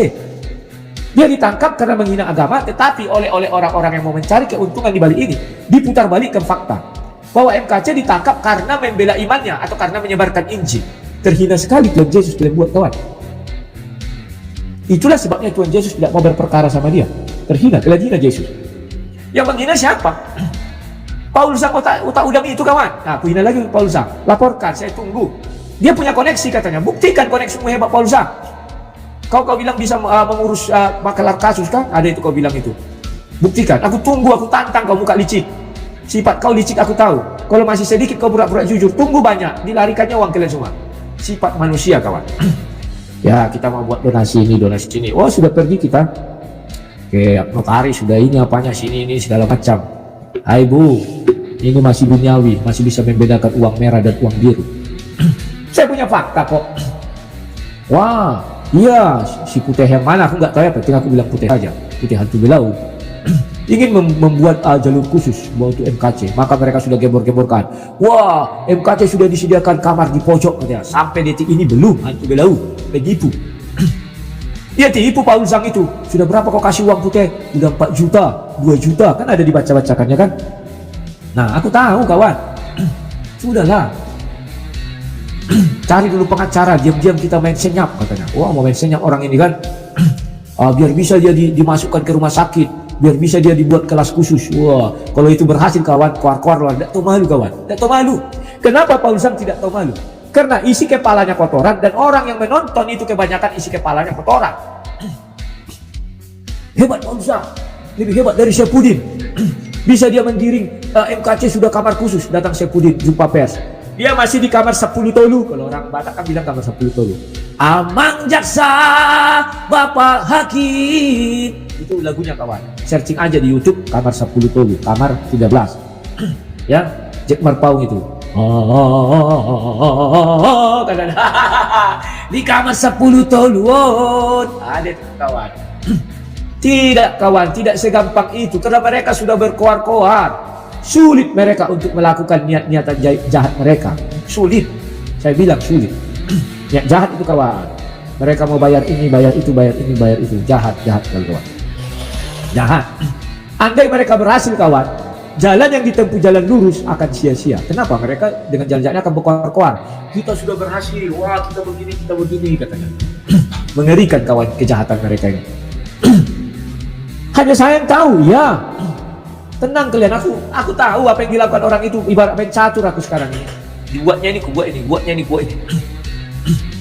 Dia ditangkap karena menghina agama, tetapi oleh orang-orang yang mau mencari keuntungan di balik ini, diputar balikkan fakta bahwa MKC ditangkap karena membela imannya atau karena menyebarkan Injil. Terhina sekali Tuhan Yesus dalam buat kawan. Itulah sebabnya Tuhan Yesus tidak mau berperkara sama dia. Terhina, kalian hina Yesus. Yang menghina siapa? Paul Zhang otak udang itu kawan. Nah, aku hina lagi Paul Zhang. Laporkan, saya tunggu. Dia punya koneksi katanya. Buktikan koneksimu hebat Paul Zhang. Kau bilang bisa mengurus makalar kasus kan? Ada itu kau bilang itu. Buktikan. Aku tunggu, aku tantang kau muka licik. Sifat kau licik aku tahu. Kalau masih sedikit kau pura-pura jujur. Tunggu banyak. Dilarikannya uang kalian semua. Sifat manusia kawan. Ya kita mau buat donasi ini, donasi sini. Oh sudah pergi kita. Oke, notaris sudah ini apanya sini ini segala macam. Hai bu, ini masih duniawi, masih bisa membedakan uang merah dan uang biru. Saya punya fakta kok. Wah, iya si Putih yang mana aku nggak tahu ya, penting aku bilang Putih aja. Putih hantu belau. Ingin membuat jalur khusus untuk MKC, maka mereka sudah gembor-gemborkan. Wah, MKC sudah disediakan kamar di pojok katanya. Sampai detik ini belum, hantu belau, penipu. Dia tipu Paul Zhang itu. Sudah berapa kau kasih uang Putih? Udah 4 juta, 2 juta, kan ada dibaca-bacakannya kan? Nah, aku tahu kawan. Sudahlah. Cari dulu pengacara, diam-diam kita main senyap katanya. Wah, mau main senyap orang ini kan? Biar bisa dia dimasukkan ke rumah sakit. Biar bisa dia dibuat kelas khusus. Wah, kalau itu berhasil kawan, keluar lah. Tidak tahu malu kawan, tidak tahu malu. Kenapa Paul Zhang tidak tahu malu? Karena isi kepalanya kotoran dan orang yang menonton itu kebanyakan isi kepalanya kotoran. Hebat Paul Zhang, lebih hebat dari Saifuddin. Bisa dia mengiring MKC sudah kamar khusus, datang Saifuddin jumpa pers. Dia masih di kamar 10 tolu. Kalau orang Batak kan bilang kamar 10 tolu. Amang jaksa, bapak hakim. Itu lagunya kawan. Searching aja di YouTube kamar 10 tolu, kamar 13. Ya, Jack Marpaung itu. di kamar 10 tolun. Ada kawan. Tidak kawan, tidak segampang itu, karena mereka sudah berkoar-koar. Sulit mereka untuk melakukan niat-niatan jahat mereka. Sulit, saya bilang sulit. Niat jahat itu kawan. Mereka mau bayar ini, bayar itu, bayar ini, bayar itu. Jahat kawan. Jahat. Andai mereka berhasil kawan, jalan yang ditempuh jalan lurus akan sia-sia. Kenapa? Mereka dengan jalan-jalannya akan berkoar-koar. Kita sudah berhasil, wah kita begini katanya. Mengerikan kawan kejahatan mereka ini. Hanya saya yang tahu, ya. Tenang kalian, aku tahu apa yang dilakukan orang itu. Ibarat main catur aku sekarang ini. Dibuatnya ini, kubuat ini, buatnya ini, buat ini.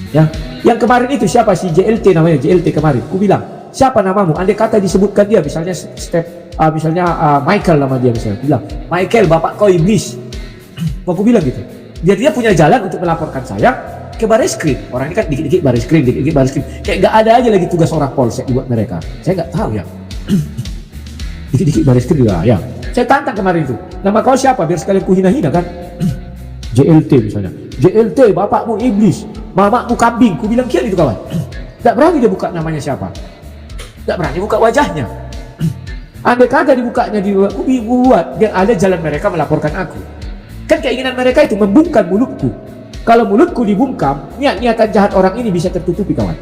Ya, yang kemarin itu siapa, si JLT namanya, JLT kemarin. Ku bilang, siapa namamu? Andai kata disebutkan dia, misalnya Michael nama dia misalnya. Bilang, Michael, bapak kau iblis. Mau aku bilang gitu. Dia punya jalan untuk melaporkan saya ke Bareskrim. Orang ini kan dikit-dikit Bareskrim. Kayak gak ada aja lagi tugas orang polsek buat mereka. Saya gak tahu ya. Dikit-dikit Bareskrim juga ya. Saya tantang kemarin itu. Nama kau siapa? Biar sekalian ku hina-hina kan. JLT misalnya. JLT, bapakmu iblis, mamakmu kambing. Ku bilang kian itu kawan. Gak berani dia buka namanya siapa. Gak berani buka wajahnya. Andai kata dibukanya aku buat biar ada jalan mereka melaporkan aku. Kan keinginan mereka itu membungkam mulutku. Kalau mulutku dibungkam, niatan jahat orang ini bisa tertutupi kawan.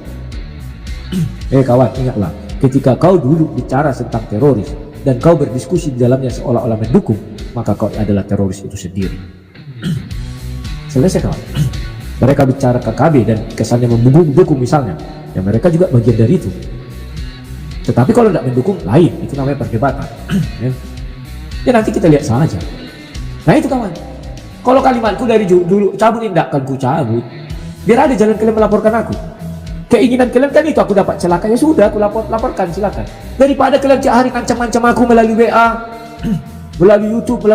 Kawan, ingatlah, ketika kau dulu bicara tentang teroris dan kau berdiskusi di dalamnya seolah-olah mendukung, maka kau adalah teroris itu sendiri. Selesai kawan. Mereka bicara KKB dan kesannya mendukung misalnya, ya mereka juga bagian dari itu. Tetapi kalau tidak mendukung, lain, itu namanya perdebatan. Ya nanti kita lihat saja. Nah itu kawan. Kalau kalimatku dari dulu, cabut tidak akan ku cabut. Biar ada jalan kalian melaporkan aku. Keinginan kalian kan itu, aku dapat celaka, ya sudah, aku laporkan, silakan. Daripada kalian tiap hari ancam-ancam aku melalui WA, melalui YouTube,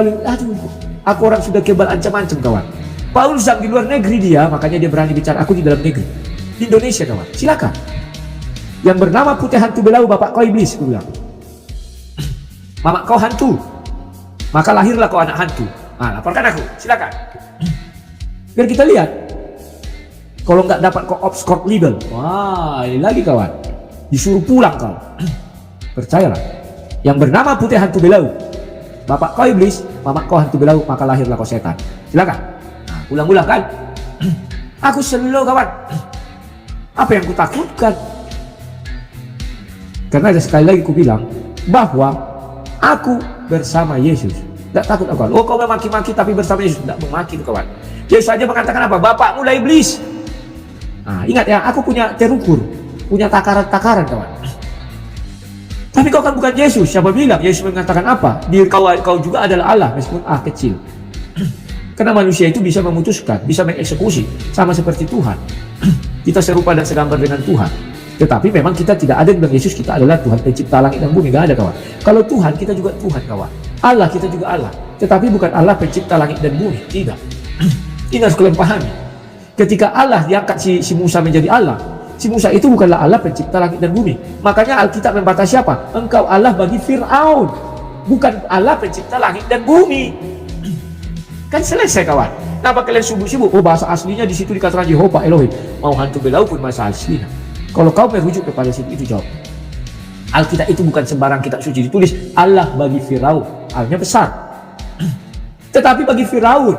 aku orang sudah kebal ancam-ancam kawan. Paul Zhang di luar negeri dia, makanya dia berani bicara, aku di dalam negeri. Di Indonesia kawan, silakan. Yang bernama putih hantu belau, bapak kau iblis, aku bilang. Mama kau hantu, maka lahirlah kau anak hantu. Nah, laporkan aku, silakan. Biar kita lihat. Kalau nggak dapat kau off court legal, wah ini lagi kawan, disuruh pulang kau. Percayalah. Yang bernama putih hantu belau, bapak kau iblis, mama kau hantu belau, maka lahirlah kau setan. Silakan. Nah, ulang-ulang kan. Aku selo kawan. Apa yang kutakutkan? Karena ada sekali lagi ku bilang bahwa aku bersama Yesus. Tidak takut aku. Oh kau memaki-maki tapi bersama Yesus. Tidak memaki itu kawan. Yesus saja mengatakan apa? Bapakmu lah iblis. Nah, ingat ya, aku punya terukur, punya takaran-takaran kawan. Tapi kau kan bukan Yesus. Siapa bilang? Yesus mengatakan apa? Diri kau juga adalah Allah meskipun kecil. Karena manusia itu bisa memutuskan, bisa mengeksekusi, sama seperti Tuhan. Kita serupa dan segambar dengan Tuhan. Tetapi memang kita tidak ada yang bilang Yesus kita adalah Tuhan pencipta langit dan bumi. Gak ada kawan. Kalau Tuhan, kita juga Tuhan kawan. Allah, kita juga Allah. Tetapi bukan Allah pencipta langit dan bumi. Tidak. Ini harus kalian pahami. Ketika Allah diangkat si Musa menjadi Allah, si Musa itu bukanlah Allah pencipta langit dan bumi. Makanya Alkitab membatasi apa? Engkau Allah bagi Fir'aun, bukan Allah pencipta langit dan bumi. Kan selesai kawan. Kenapa kalian sibuk-sibuk? Oh bahasa aslinya di situ dikatakan Jehovah Elohim. Mau hantu belau pun bahasa aslinya. Kalau kau merujuk kepada situ itu jawab. Alkitab itu bukan sembarang kitab suci, ditulis Allah bagi Firaun. Artinya besar. Tetapi bagi Firaun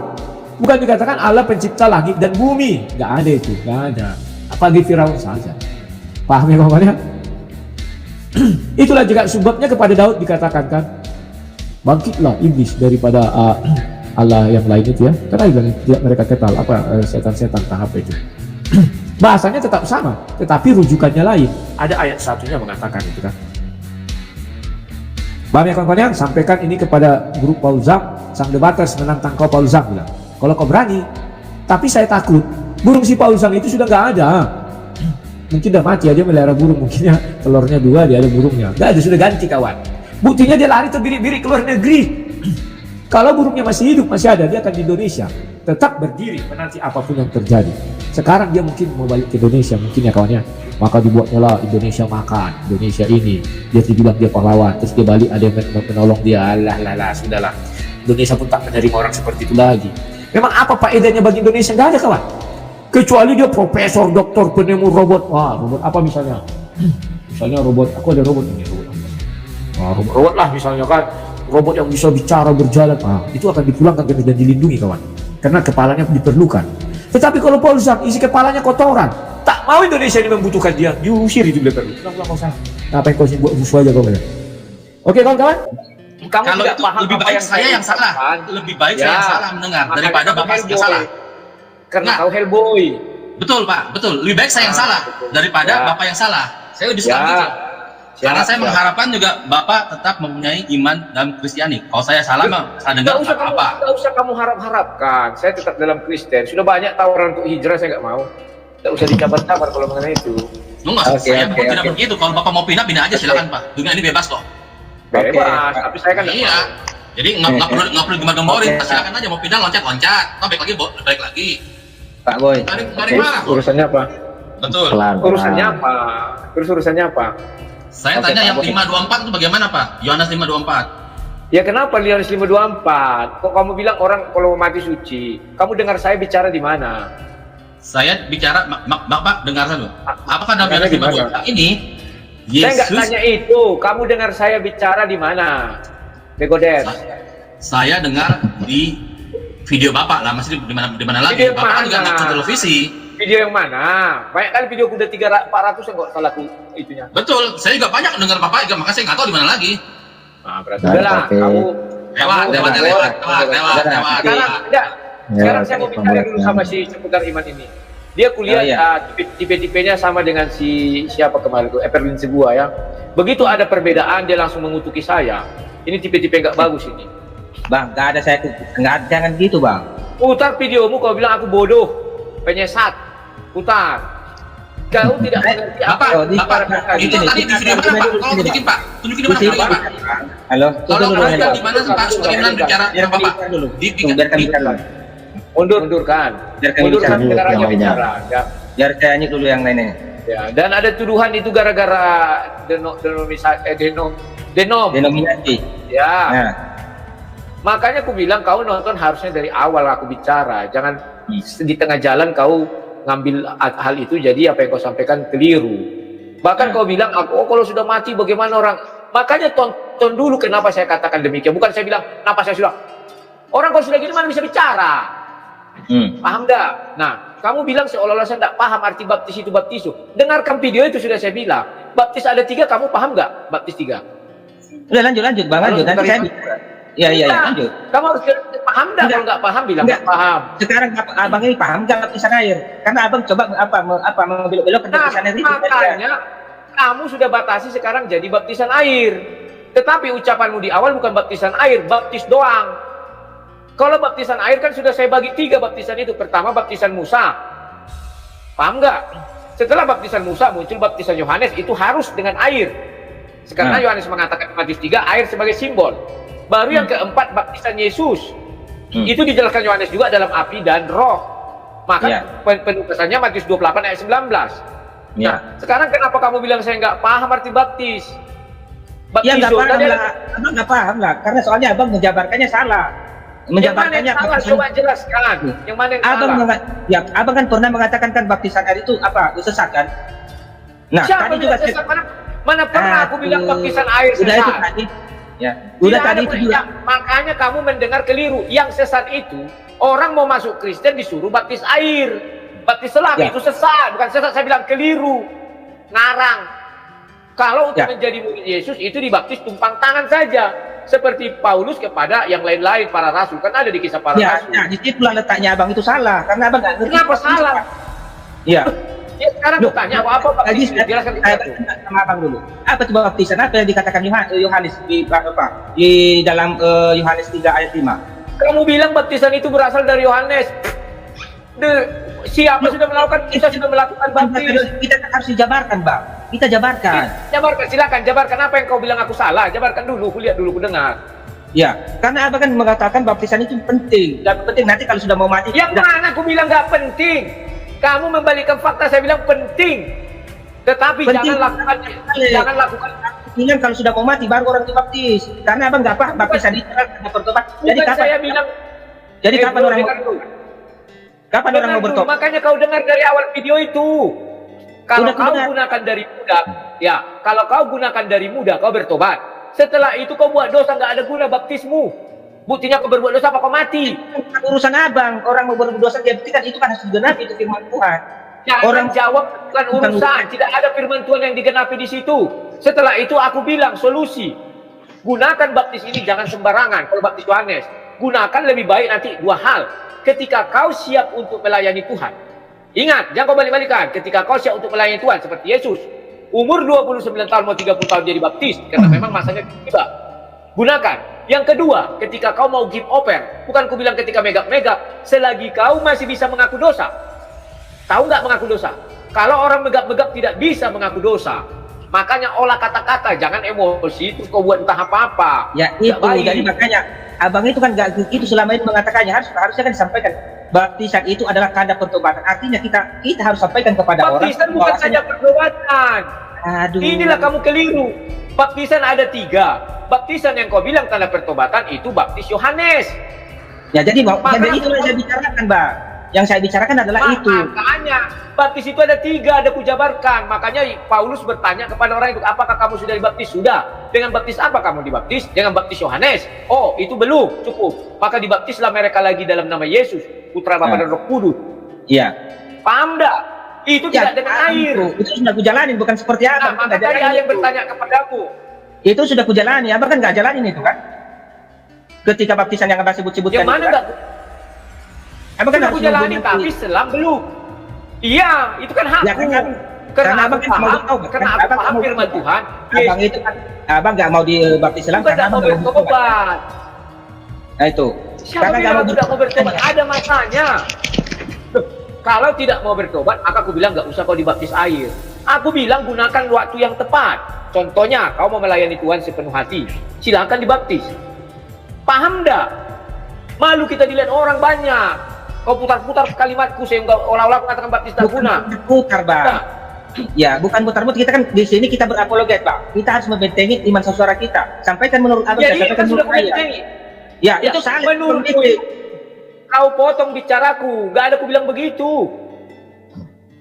bukan dikatakan Allah pencipta langit dan bumi. Gak ada itu, gak ada. Bagi Firaun saja. Paham ya kawan? Itulah juga sebabnya kepada Daud dikatakan kan, bangkitlah iblis daripada Allah yang lain itu ya. Karena tidak mereka kenal apa setan-setan tahap itu. Bahasanya tetap sama, tetapi rujukannya lain. Ada ayat satunya mengatakan itu kan. Paham ya kawan-kawan? Sampaikan ini kepada grup Paul Zhang, sang debaters menantang kau Paul Zhang bilang. Kalau kau berani, tapi saya takut burung si Paul Zhang itu sudah nggak ada. Mungkin udah mati aja melihara burung, mungkinnya telurnya 2 dia ada burungnya. Nggak ada, sudah ganti kawan. Buktinya dia lari terbirik-birik ke luar negeri. Kalau burungnya masih hidup, masih ada, dia akan di Indonesia. Tetap berdiri menanti apapun yang terjadi. Sekarang dia mungkin mau balik ke Indonesia, mungkin ya kawannya. Maka dibuatnya lah Indonesia makan, Indonesia ini. Dia dibilang dia pahlawan, terus dia balik ada yang menolong dia. Alah, sudahlah. Indonesia pun tak menerima orang seperti itu lagi. Memang apa faedahnya bagi Indonesia? Nggak ada kawan. Kecuali dia profesor, doktor, penemu robot. Wah, robot apa misalnya? Misalnya robot, aku ada robot ini, robot apa? Nah, robot lah misalnya kan, robot yang bisa bicara, berjalan. Nah, itu akan dipulangkan dan dilindungi kawan, karena kepalanya diperlukan. Tetapi kalau Polzak isi kepalanya kotoran, tak mau Indonesia ini membutuhkan dia, diusir itu beliau perlu. Kenapa kau salah? Apa yang kau sih buat musuh aja kau bilang? Oke kawan-kawan? Kamu Kalau tidak itu paham lebih apa baik yang saya yang salah. katakan. Lebih baik Ya. saya yang salah mendengar Makanya daripada kamu Bapak yang hellboy. salah. Karena Nah. kau hellboy. Betul Pak, betul. Lebih baik saya yang salah betul. daripada Ya. Bapak yang salah. Saya lebih suka Ya. gitu. Karena saya Siap. mengharapkan juga Bapak tetap mempunyai iman dalam Kristiani. Kalau saya salah mah saya dengar apa? Nggak usah kamu harap-harapkan. Saya tetap dalam Kristen. Sudah banyak tawaran untuk hijrah, saya nggak mau. Nggak usah dicabar-cabar kalau mengenai itu. Enggak, Oke, saya oke, tidak oke. begitu. Kalau Bapak mau pindah aja silakan Pak. Dunia ini bebas kok. Bebas, tapi saya kan nggak Iya. mau. Jadi nggak perlu gembar-gemborin. Oke. Silakan aja mau pindah loncat-loncat. Atau balik lagi. Pak Boy. Dari marah kok. Urusannya apa? Betul. Pelan. Urusannya apa? Terus urusannya apa? Saya Oke, tanya Pak yang Boy. 524 itu bagaimana Pak? Yohanes 524. Ya kenapa Yohanes 5:24? Kok kamu bilang orang kalau mati suci? Kamu dengar saya bicara di mana? Saya bicara, Bapak dengar saya dulu. Apakah dalam Dengarnya Yohanes di mana? 5:24 ini Saya nggak Yesus? tanya itu. Kamu dengar saya bicara di mana? Begodet. Saya dengar di video Bapak lah, masih di mana lagi? Video Bapak kan juga mana? nonton televisi. Video yang mana? Banyak kali video udah 400 yang kok salah itunya. Betul, saya juga banyak dengar Bapak juga, makanya saya nggak tahu di mana lagi. Nah, berarti Nah, udah lah. oke. Kamu Lewat. sekarang enggak. Sekarang saya mau oke, bicara dulu pembuatan. sama si seputar iman ini. Dia kuliah Oh, iya. tipe-tipenya sama dengan si siapa kemarin tuh, Everlin Sebua ya. Begitu ada perbedaan dia langsung mengutuki saya. Ini tipe-tipe nggak bagus ini. Bang, nggak ada saya, nggak, jangan gitu bang. Putar videomu kau bilang aku bodoh, penyesat. Putar. Kau tidak mengerti apa Oh, di- Bapak, di- itu di- tadi di video mana Pak? Tolong tunjukin Pak, tunjukin di mana Di- videonya Pak? Halo, Tolong dulu, tunjukkan Bang. di mana sih Pak, sebagaimana bicara Biar sama Bapak? bicara dulu. Di- Biarkan bicara dulu. mundurkan. Biarkan Mundurkan bicara dulu dengar aja yang lainnya. bicara. Ya. Biar saya nyik dulu yang lainnya. Ya, dan ada tuduhan itu gara-gara denom. Denominasi. Ya. Nah, Makanya aku bilang kau nonton harusnya dari awal aku bicara. Jangan di tengah jalan kau ngambil hal itu jadi apa yang kau sampaikan keliru. Bahkan kau bilang aku kalau sudah mati bagaimana orang. Makanya tonton dulu kenapa saya katakan demikian. Bukan saya bilang kenapa saya sudah. Orang kalau sudah gini mana bisa bicara. Paham enggak? Nah, kamu bilang seolah-olah saya tidak paham arti baptis itu baptisu. Dengarkan video itu sudah saya bilang. Baptis ada 3, kamu paham enggak? Baptis 3. udah lanjut bang, Kalau lanjut. Nanti dari- saya bicara. Iya, Nah, lanjut. kamu harus paham enggak? Kalau enggak paham bilang Enggak. enggak paham. Sekarang abang ini paham nggak baptisan air? Karena abang coba membelok-belok ke Nah, baptisan air itu. makanya kamu sudah batasi sekarang jadi baptisan air. Tetapi ucapanmu di awal bukan baptisan air, baptis doang. Kalau baptisan air kan sudah saya bagi 3 baptisan itu. Pertama baptisan Musa. Paham nggak? Setelah baptisan Musa muncul baptisan Yohanes, itu harus dengan air. Sekarang Nah. Yohanes mengatakan Matius 3 air sebagai simbol. Baru yang keempat baptisan Yesus. Itu dijelaskan Yohanes juga dalam api dan roh. Maka Ya. penugasannya Matius 28 ayat 19. Ya. Nah, sekarang kenapa kamu bilang saya nggak paham arti baptis? Ya nggak Baptizo, paham tadi lah, abang nggak paham lah, karena soalnya abang menjabarkannya salah. yang mana yang salah? baptisan- Coba jelaskan. Yang mana yang abang salah? ya, abang kan pernah mengatakan kan baptisan air itu apa? Sesat kan? Nah, Siapa tadi bilang juga sesat? Mana pernah aku bilang baptisan air udah itu sesat? tadi. Ya, udah Tidak tadi ada itu perintah. juga. Makanya kamu mendengar keliru. Yang sesat itu orang mau masuk Kristen disuruh baptis air. Baptis selam Ya. itu sesat, bukan sesat. Saya bilang keliru. Ngarang. Kalau untuk Ya. menjadi murid Yesus itu dibaptis tumpang tangan saja. Seperti Paulus kepada yang lain-lain para rasul. Kan ada di kisah para Ya, rasul. nah, disitulah letaknya abang itu salah, karena abang nggak ngerti. Kenapa salah? Ya. Ya, sekarang Loh, bertanya apa Tadi baptis? Jelaskan saya itu. tanya sama abang dulu. Apa itu baptisan? Apa yang dikatakan Yohanes di apa? Di dalam Yohanes 3 ayat 5. Kamu bilang baptisan itu berasal dari Yohanes. Siapa sudah melakukan? Kita sudah melakukan baptis. Kita kan harus dijabarkan, Bang. Kita jabarkan. Jabarkan, silakan jabarkan apa yang kau bilang aku salah. Jabarkan dulu, kulihat dulu, ku dengar. Ya, karena abang kan mengatakan baptisan itu penting. Dan penting nanti kalau sudah mau mati. Yang mana aku bilang nggak penting? Kamu membalikan fakta, saya bilang penting. Tetapi Penting. jangan lakukan. Ingat kalau sudah mau mati baru orang dibaptis. Karena abang nggak paham baptisan itu kan ada pertobat. Jadi Bukan kapan? saya bilang. Jadi kapan orang mau? dengar dulu. Kapan orang Dengar mau dulu, bertobat? makanya kau dengar dari awal video itu. Kalau Udah, kau dengar. gunakan dari muda, ya, kalau kau gunakan dari muda, kau bertobat. Setelah itu kau buat dosa, nggak ada guna baptismu. Buktinya kau berbuat dosa apa kau mati? Bukan urusan abang, orang mau berdosa dia buktikan itu kan harus digenapi itu firman Tuhan. Jangan Orang jawab bukan urusan, tidak ada firman Tuhan yang digenapi di situ. Setelah itu aku bilang solusi. Gunakan baptis ini jangan sembarangan. Kalau baptis Yohanes, gunakan lebih baik nanti dua hal. Ketika kau siap untuk melayani Tuhan. Ingat, jangan kau balik-balikan. Ketika kau siap untuk melayani Tuhan seperti Yesus, umur 29 tahun mau 30 tahun jadi baptis karena memang masanya tiba. Gunakan. Yang kedua, ketika kau mau give over, bukan ku bilang ketika megap-megap, selagi kau masih bisa mengaku dosa. Tahu nggak mengaku dosa? Kalau orang megap-megap tidak bisa mengaku dosa, makanya olah kata-kata, jangan emosi, itu kau buat entah apa-apa. ya Nggak itu, baik. jadi makanya abang itu kan nggak itu selama ini mengatakannya harusnya kan disampaikan baptisan itu adalah tanda pertobatan. Artinya kita harus sampaikan kepada orang. Baptisan bukan bahwasanya- saja pertobatan. Aduh. Inilah kamu keliru. Baptisan ada 3. Baptisan yang kau bilang tanda pertobatan itu baptis Yohanes. Ya jadi Maka- jadi itu yang saya bicarakan, Bang. Yang saya bicarakan adalah itu. Makanya baptis itu ada 3, ada kujabarkan. Makanya Paulus bertanya kepada orang itu, apakah kamu sudah dibaptis? Sudah. Dengan baptis apa kamu dibaptis? Dengan baptis Yohanes. Oh, itu belum cukup. Maka dibaptislah mereka lagi dalam nama Yesus, Putra Bapa dan Roh Kudus. Iya. Paham enggak? Itu Ya, tidak dengan air. Itu sudah kujalanin, bukan seperti Nah, apa. maka tadi ada yang bertanya kepadamu. Itu sudah kujalani, abang kan nggak jalanin itu kan? Ketika baptisan yang abang sebut-sebutkan. Yang mana itu, kan? enggak? Abang kan Sudah harus aku jalani menghubungi- tapi selam belum. Iya, itu kan hakku. Ya kan, karena karena abang aku kan mau paham, tahu, karena kan aku abang paham mau firman tahu. Tuhan. Abang itu kan, abang nggak mau dibaptis selam Bukan karena tidak mau abang nggak mau bertobat. Nah itu. Siapa bilang aku tidak mau bertobat? Ada masanya. Loh, kalau tidak mau bertobat, aku bilang nggak usah kau dibaptis air. Aku bilang gunakan waktu yang tepat. Contohnya, kau mau melayani Tuhan sepenuh hati, silakan dibaptis. Paham enggak? Malu kita dilihat orang banyak. Kau putar-putar kalimatku sehingga olah-olah mengatakan baptis tak Bukan guna. putar, Bang. Nah, Ya, bukan putar-putar. Kita kan di sini kita berapologet, Bang. Kita harus membentengi iman saudara kita. Sampaikan menurut abang, jadi sampaikan kan sudah menurut saya. kubentengi. Ya, Ya, itu salah. menurutku kau potong bicaraku, gak ada aku bilang begitu.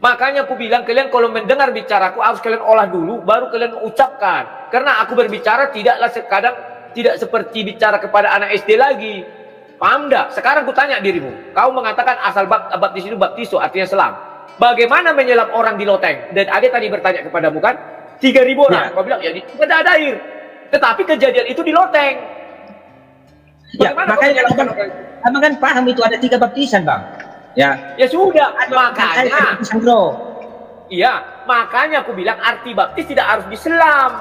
Makanya aku bilang kalian kalau mendengar bicaraku harus kalian olah dulu, baru kalian ucapkan. Karena aku berbicara tidaklah sekadang tidak seperti bicara kepada anak SD lagi. Paham enggak? Sekarang ku tanya dirimu, kau mengatakan asal baptis itu baptiso artinya selam. Bagaimana menyelam orang di loteng? Dan ada tadi bertanya kepadamu kan, 3.000 orang. Ya. Kau bilang ya tidak ada air. Tetapi kejadian itu di loteng. Ya, Bagaimana kau makanya menyelam abang, orang? abang kan paham itu ada 3 baptisan, Bang. Ya. Ya sudah, Ada makanya. baptisan, Bro. Iya, makanya aku bilang arti baptis tidak harus diselam.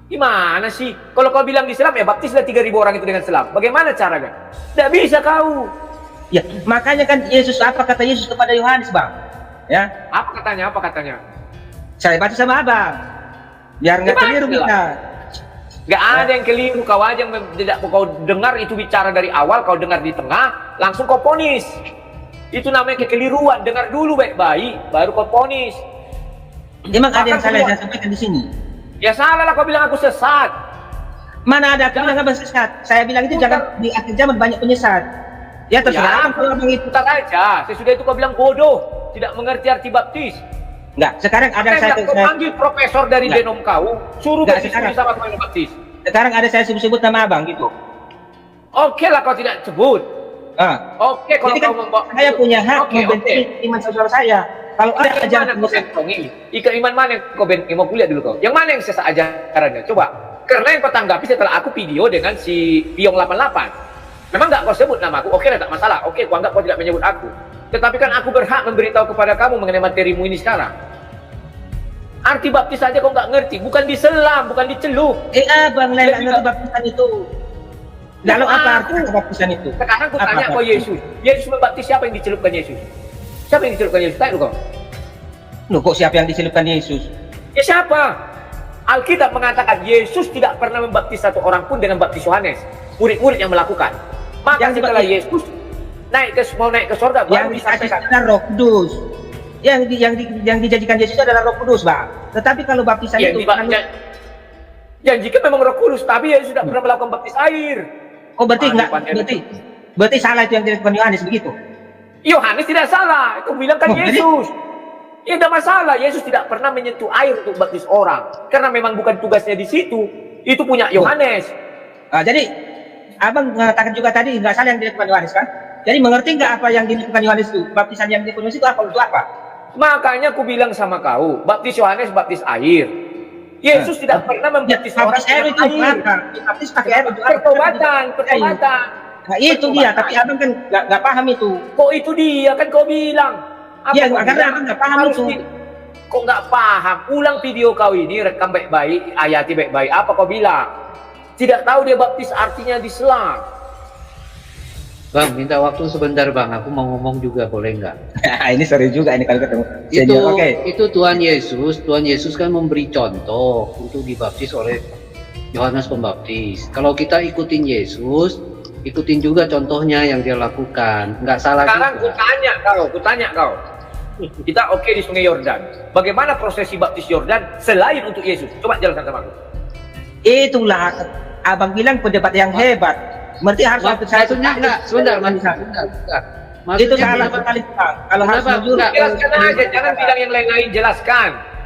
Gimana sih? Kalau kau bilang diselam, ya baptislah 3.000 orang itu dengan selam. Bagaimana caranya? Tidak bisa kau. Ya, makanya kan Yesus, apa kata Yesus kepada Yohanes, Bang? Ya, Apa katanya? Apa katanya? saya baca sama abang. Biar nggak Dibaca keliru lah. kita. Gak ada yang keliru. Kau aja yang tidak kau dengar itu bicara dari awal, kau dengar di tengah, langsung kau ponis. Itu namanya kekeliruan. Dengar dulu baik-baik, baru kau ponis. Emang ada yang Bahkan salah yang keluar. saya sampaikan di sini? Ya salah lah kau bilang aku sesat. Mana ada aku bilang abang sesat? Saya bilang itu Bukan. jangan di akhir zaman banyak penyesat. Ya terserah abang kalau abang itu. Putar aja. Sesudah itu kau bilang bodoh, tidak mengerti arti baptis. Enggak, sekarang ada Makanya saya, kau panggil profesor dari Nggak. denom kau, suruh Nggak, berdiskusi sekarang. sama kau yang baptis. sekarang ada saya sebut-sebut nama abang gitu. Oke lah kau tidak sebut. Ah. Oke kalau Jadi kan kau membawa. saya punya hak Oke, membentengi iman saudara saya. Kalau ada Yang ajaran mana kau bentongi? Iman mana yang kau bentongi? Mau kuliah dulu kau. Yang mana yang sesat ajarannya? Coba. Karena yang kau tanggapi setelah aku video dengan si Piong 88. Memang nggak kau sebut nama aku. Oke lah, tak masalah. Oke, kau anggap kau tidak menyebut aku. Tetapi kan aku berhak memberitahu kepada kamu mengenai materimu ini sekarang. Arti baptis saja kau nggak ngerti. Bukan diselam, bukan dicelup. abang lain nggak Jadi ngerti baptisan itu. Lalu apa arti baptisan itu? Sekarang aku Apa tanya kau baptisan? Yesus. Yesus membaptis siapa yang dicelupkan Yesus? Siapa yang dicelupkan Yesus? Tanya dulu kau. Loh, kok siapa yang diselipkan Yesus? Ya siapa? Alkitab mengatakan Yesus tidak pernah membaptis satu orang pun dengan baptis Yohanes. Murid-murid yang melakukan. Maka Yang setelah dibaptis- Yesus mau naik ke surga baru Yang dikasih disampaikan. adalah Roh Kudus. Yang dijanjikan Yesus adalah Roh Kudus, Bang. Tetapi kalau baptisan Yang itu janjikan memang Roh Kudus, tapi Yesus sudah pernah melakukan baptis air. oh berarti enggak Pandai-pandai berarti salah itu yang dilakukan Yohanes begitu. Yohanes tidak salah, itu bilang kan Oh, jadi- Yesus. Ya tidak masalah, Yesus tidak pernah menyentuh air untuk baptis orang. Karena memang bukan tugasnya di situ. Itu punya Yohanes. Jadi abang mengatakan juga tadi nggak salah yang dilakukan Yohanes kan? Jadi mengerti nggak apa yang dilakukan Yohanes itu? Baptisan yang dilakukan Yohanes itu apa untuk apa? Makanya aku bilang sama kau, baptis Yohanes baptis air. Yesus tidak pernah membaptis orang Baptis air dengan itu air. apa? Baptis pakai air untuk apa? Pertobatan, pertobatan. Nah itu dia, tapi abang kan nggak paham itu. Kok itu dia kan kau bilang. Iya, kau karena bilang? abang nggak paham Harus itu. Kok nggak paham? Ulang video kau ini, rekam baik-baik, ayati baik-baik. Apa kau bilang? Tidak tahu dia baptis artinya diselam. Bang, minta waktu sebentar bang, aku mau ngomong juga boleh nggak? Ini seru juga ini kalau ketemu. Itu, Senior, oke. itu Tuhan Yesus kan memberi contoh untuk dibaptis oleh Yohanes Pembaptis. Kalau kita ikutin Yesus, ikutin juga contohnya yang dia lakukan, nggak salah Sekarang juga. kutanya kau. Kita oke di Sungai Yordan. Bagaimana prosesi baptis Yordan selain untuk Yesus? Coba jelaskan sama aku. Itulah abang bilang pendapat yang hebat. Berarti harus Maksudnya enggak, sebentar. Itu Maksudnya salah kenapa- sekali Bang. Kalau harus Kenapa? jujur, Enggak. Jelaskan aja, jangan bilang yang lain-lain.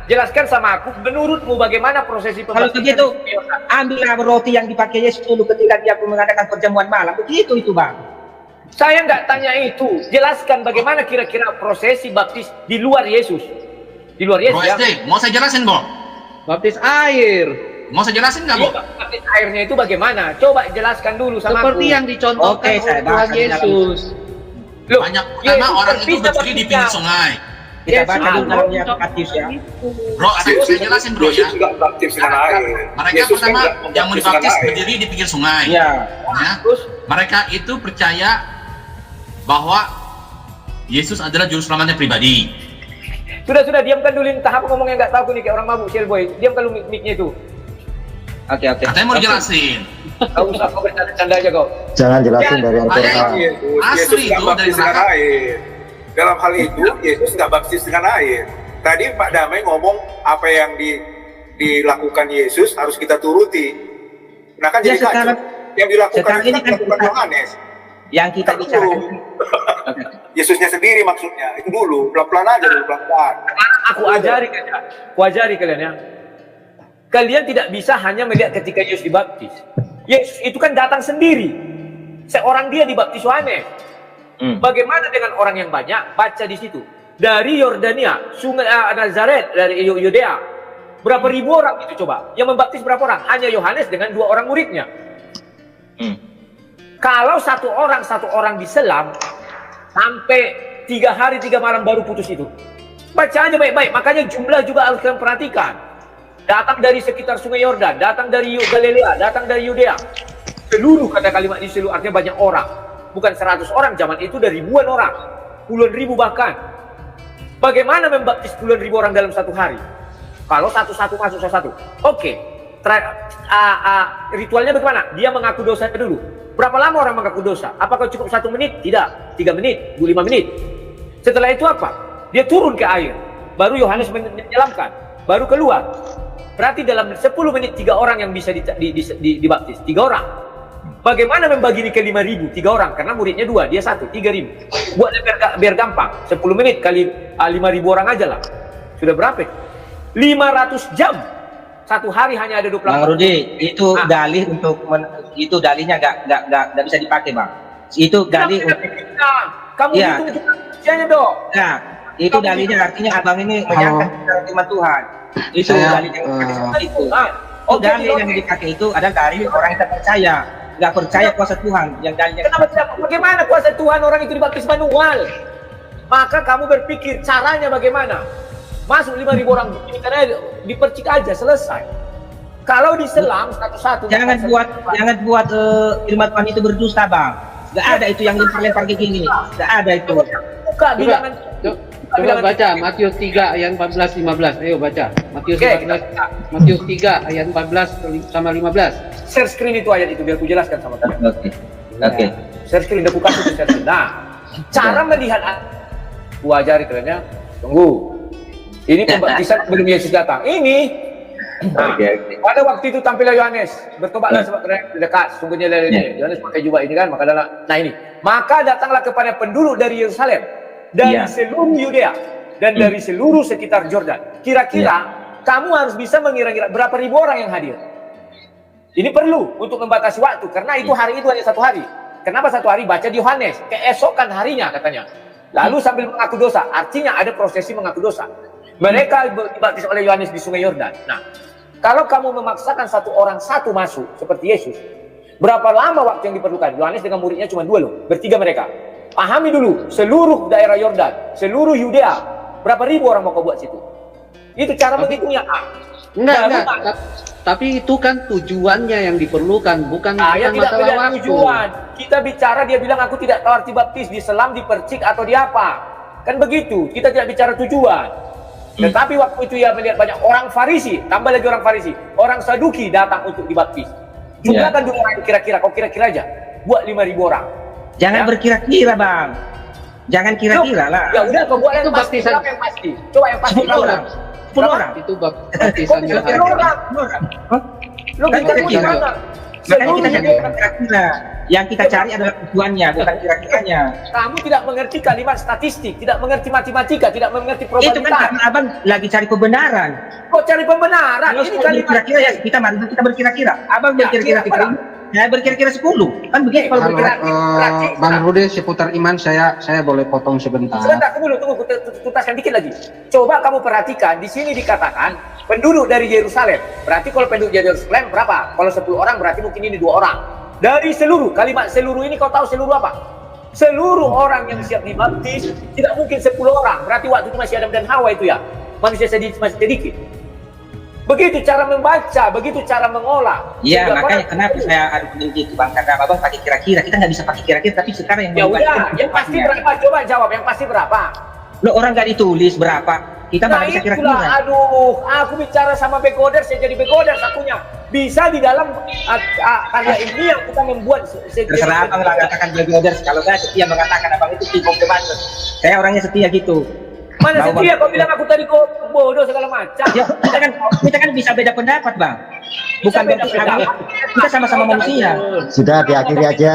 Jelaskan sama aku. Menurutmu bagaimana prosesi kalau pembaptisan begitu di Sungai Yordan? ambillah roti yang dipakai Yesus dulu ketika dia mengadakan perjamuan malam. Begitu itu Bang. Saya nggak tanya itu. Jelaskan bagaimana kira-kira prosesi baptis di luar Yesus. Di luar Yesus Bro ya. SD, mau saya jelasin bro? Baptis air. Mau saya jelasin nggak bro? Baptis airnya itu bagaimana? Coba jelaskan dulu sama Seperti aku. yang dicontohkan Oke, saya oleh Tuhan bahas Yesus. Loh, Banyak pertama Yesus orang kan itu bisa berdiri di baptisnya. pinggir sungai. Kita Yesus baca dulu itu dalamnya contoh Matius ya. Bro, saya jelasin bro ya. Yesus nggak baptis dengan air. Mereka Yesus kan pertama nggak yang mau membaptis dengan dibaptis air. berdiri di pinggir sungai. Iya. Ya. Terus Mereka itu percaya bahwa Yesus adalah juru selamatnya pribadi. sudah diamkan dulu, entah apa ngomongnya nggak tahu nih kayak orang mabuk Shellboy. Diamkan dulu mic-nya itu. Oke. Katanya mau dijelasin. Kau usah kau bercanda-canda aja kau. Jangan jelasin dari Ada Al-Quran. Yesus Asli nggak itu baptis dari dengan neraka. air. Dalam hal itu, Yesus nggak baptis dengan air. Tadi Pak Damai ngomong apa yang dilakukan Yesus harus kita turuti. Nah kan Ya, jadi kacau. sekarang- Yang dilakukan sekarang itu ini kan kan dilakukan kita- Yohanes. Yang kita bicarakan. Yesusnya sendiri maksudnya. Itu dulu, pelan-pelan aja dulu, pelan-pelan. Aku ajari kalian ya. Kalian tidak bisa hanya melihat ketika Yesus dibaptis. Yesus itu kan datang sendiri. Seorang dia dibaptis Yohanes. Bagaimana dengan orang yang banyak? Baca di situ. Dari Yordania, Sungai Nazaret, dari Yudea. Berapa ribu orang itu coba? Yang membaptis berapa orang? Hanya Yohanes dengan 2 orang muridnya. Kalau satu orang diselam sampai 3 hari 3 malam baru putus itu. Baca aja baik-baik. Makanya jumlah juga harus kalian perhatikan. Datang dari sekitar Sungai Yordan, datang dari Galilea, datang dari Yudea. Seluruh kata kalimat di seluruh artinya banyak orang. Bukan 100 orang, zaman itu ada ribuan orang. Puluhan ribu bahkan. Bagaimana membaptis puluhan ribu orang dalam 1 hari? Kalau satu-satu masuk satu. Oke. Ritualnya bagaimana? Dia mengaku dosa dulu. Berapa lama orang mengaku dosa? Apakah cukup 1 menit? Tidak. 3 menit, 5 menit. Setelah itu apa? Dia turun ke air. Baru Yohanes menyelamkan. Baru keluar. Berarti dalam 10 menit 3 orang yang bisa dibaptis. 3 orang. Bagaimana membagi ke 5.000? 3 orang. Karena muridnya 2, dia 1, 3.000. Buatnya biar gampang. 10 menit kali 5.000 orang aja lah. Sudah berapa? 500 jam. 1 hari hanya ada 24. Bang Rudi, itu dalih untuk itu dalihnya nggak bisa dipakai Bang. Itu dalih untuk Kamu Iya. hitung juga usianya dong. nah, itu dalihnya artinya abang ini menyangka firman Tuhan. Itu Saya, dalih yang dipakai seperti itu. Oke, Dalih yang dipakai itu adalah dari orang yang tak percaya, nggak percaya kuasa Tuhan. Yang dalihnya Kenapa tidak? Bagaimana kuasa Tuhan orang itu dibaptis manual? Maka kamu berpikir caranya bagaimana? Masuk 5.000 orang begini karena dipercik aja selesai. Kalau diselam satu-satu. jangan buat firman Tuhan itu berdusta Bang. Nggak ada itu yang lempar kayak gini. Nggak ada itu. Buka bilangan. Coba baca Matius 3 ayat 14-15. Ayo baca. Matius Oke, 14, Matius 3 ayat 14 sama 15. Share screen itu ayat itu biar aku jelaskan sama kalian. Oke. Share screen aku kasih di share screen. Nah, cara melihat aku ajari kalian ya. Tunggu. Ini pembaptisan sebelum Yesus datang. Ini Nah, pada waktu itu tampillah Yohanes, bertobatlah sebab dekat, sungguhnya dari ini. Yohanes pakai jubah ini kan, nah ini. Maka datanglah kepada penduduk dari Yerusalem, dari seluruh Yudea, dan dari seluruh sekitar Yordan. Kira-kira kamu harus bisa mengira-ngira berapa ribu orang yang hadir. Ini perlu untuk membatasi waktu, karena itu hari itu hanya 1 hari. Kenapa 1 hari? Baca di Yohanes, keesokan harinya katanya. Lalu sambil mengaku dosa, artinya ada prosesi mengaku dosa. Mereka dibaptis oleh Yohanes di Sungai Yordan. Nah, kalau kamu memaksakan satu orang satu masuk seperti Yesus, berapa lama waktu yang diperlukan? Yohanes dengan muridnya cuma 2 loh, bertiga mereka. Pahami dulu, seluruh daerah Yordan, seluruh Yudea, berapa ribu orang mau kau buat situ? Itu cara menghitungnya. Enggak. Tapi itu kan tujuannya yang diperlukan, bukan Saya tidak masalah beda waktu. tujuan. Kita bicara, dia bilang aku tidak tahu arti baptis, diselam, dipercik atau di apa. Kan begitu, kita tidak bicara tujuan. Tetapi waktu itu ia melihat banyak orang Farisi, tambah lagi orang Farisi, orang Saduki datang untuk dibaptis. Jumlahkan dulu orang kira-kira, kau kira-kira aja, buat 5.000 orang. Jangan berkira-kira, Bang. Jangan kira-kira lah. Ya udah, kau buat yang Itu pasti. baptisan. Berapa yang pasti? Coba yang pasti. 10 orang. 10 orang. Itu baptisan Kok yang 10 orang? Lo Kan kita kira-kira. mana? Makanya kita Seluruh jangan kira-kira. Yang kita cari adalah tujuannya, bukan kira-kiranya. Kamu tidak mengerti kalimat statistik, tidak mengerti matematika, tidak mengerti Itu kan probabilitas. karena abang lagi cari kebenaran. Kok cari pembenaran? Kalau Ini soal kalimat berkira-kira ya mari kita berkira-kira. Abang Ya, berkira-kira kira 3, saya berkira-kira 10. Kan begitu kalau Halo. berkira-kira. Bang Rudi seputar iman saya boleh potong sebentar. Sebentar, tunggu, tuntaskan dikit lagi. Coba kamu perhatikan, di sini dikatakan penduduk dari Yerusalem. Berarti kalau penduduk dari Yerusalem berapa? Kalau 10 orang berarti mungkin ini 2 orang. Dari seluruh, kalimat seluruh ini kau tahu seluruh apa? Seluruh orang yang siap dibaptis, tidak mungkin 10 orang. Berarti waktu itu masih Adam dan Hawa itu ya. Manusia masih sedikit. Begitu cara membaca, begitu cara mengolah. Iya, Sehingga makanya orang- kenapa saya adu begitu Bang, karena abang pakai kira-kira. Kita nggak bisa pakai kira-kira, tapi sekarang yang Ya membaca udah, itu yang pasti tempatnya. berapa? Coba jawab, yang pasti berapa? Lo orang nggak ditulis berapa. Kita Nah malah bisa itulah, kira-kira. aduh, aku bicara sama begoder, saya jadi begoder satunya. Bisa di dalam karya ini yang kita membuat. Terserah abang lah katakan begoder. Kalau saya setia mengatakan abang itu king of the master. Saya orangnya setia gitu. Mana Mau, setia Bang. kau bilang aku tadi kau bodoh segala macam. Ya, kita kan bisa beda pendapat, Bang. Bukan beda berarti pendapat. kita sama-sama manusia. Sudah diakhiri aja.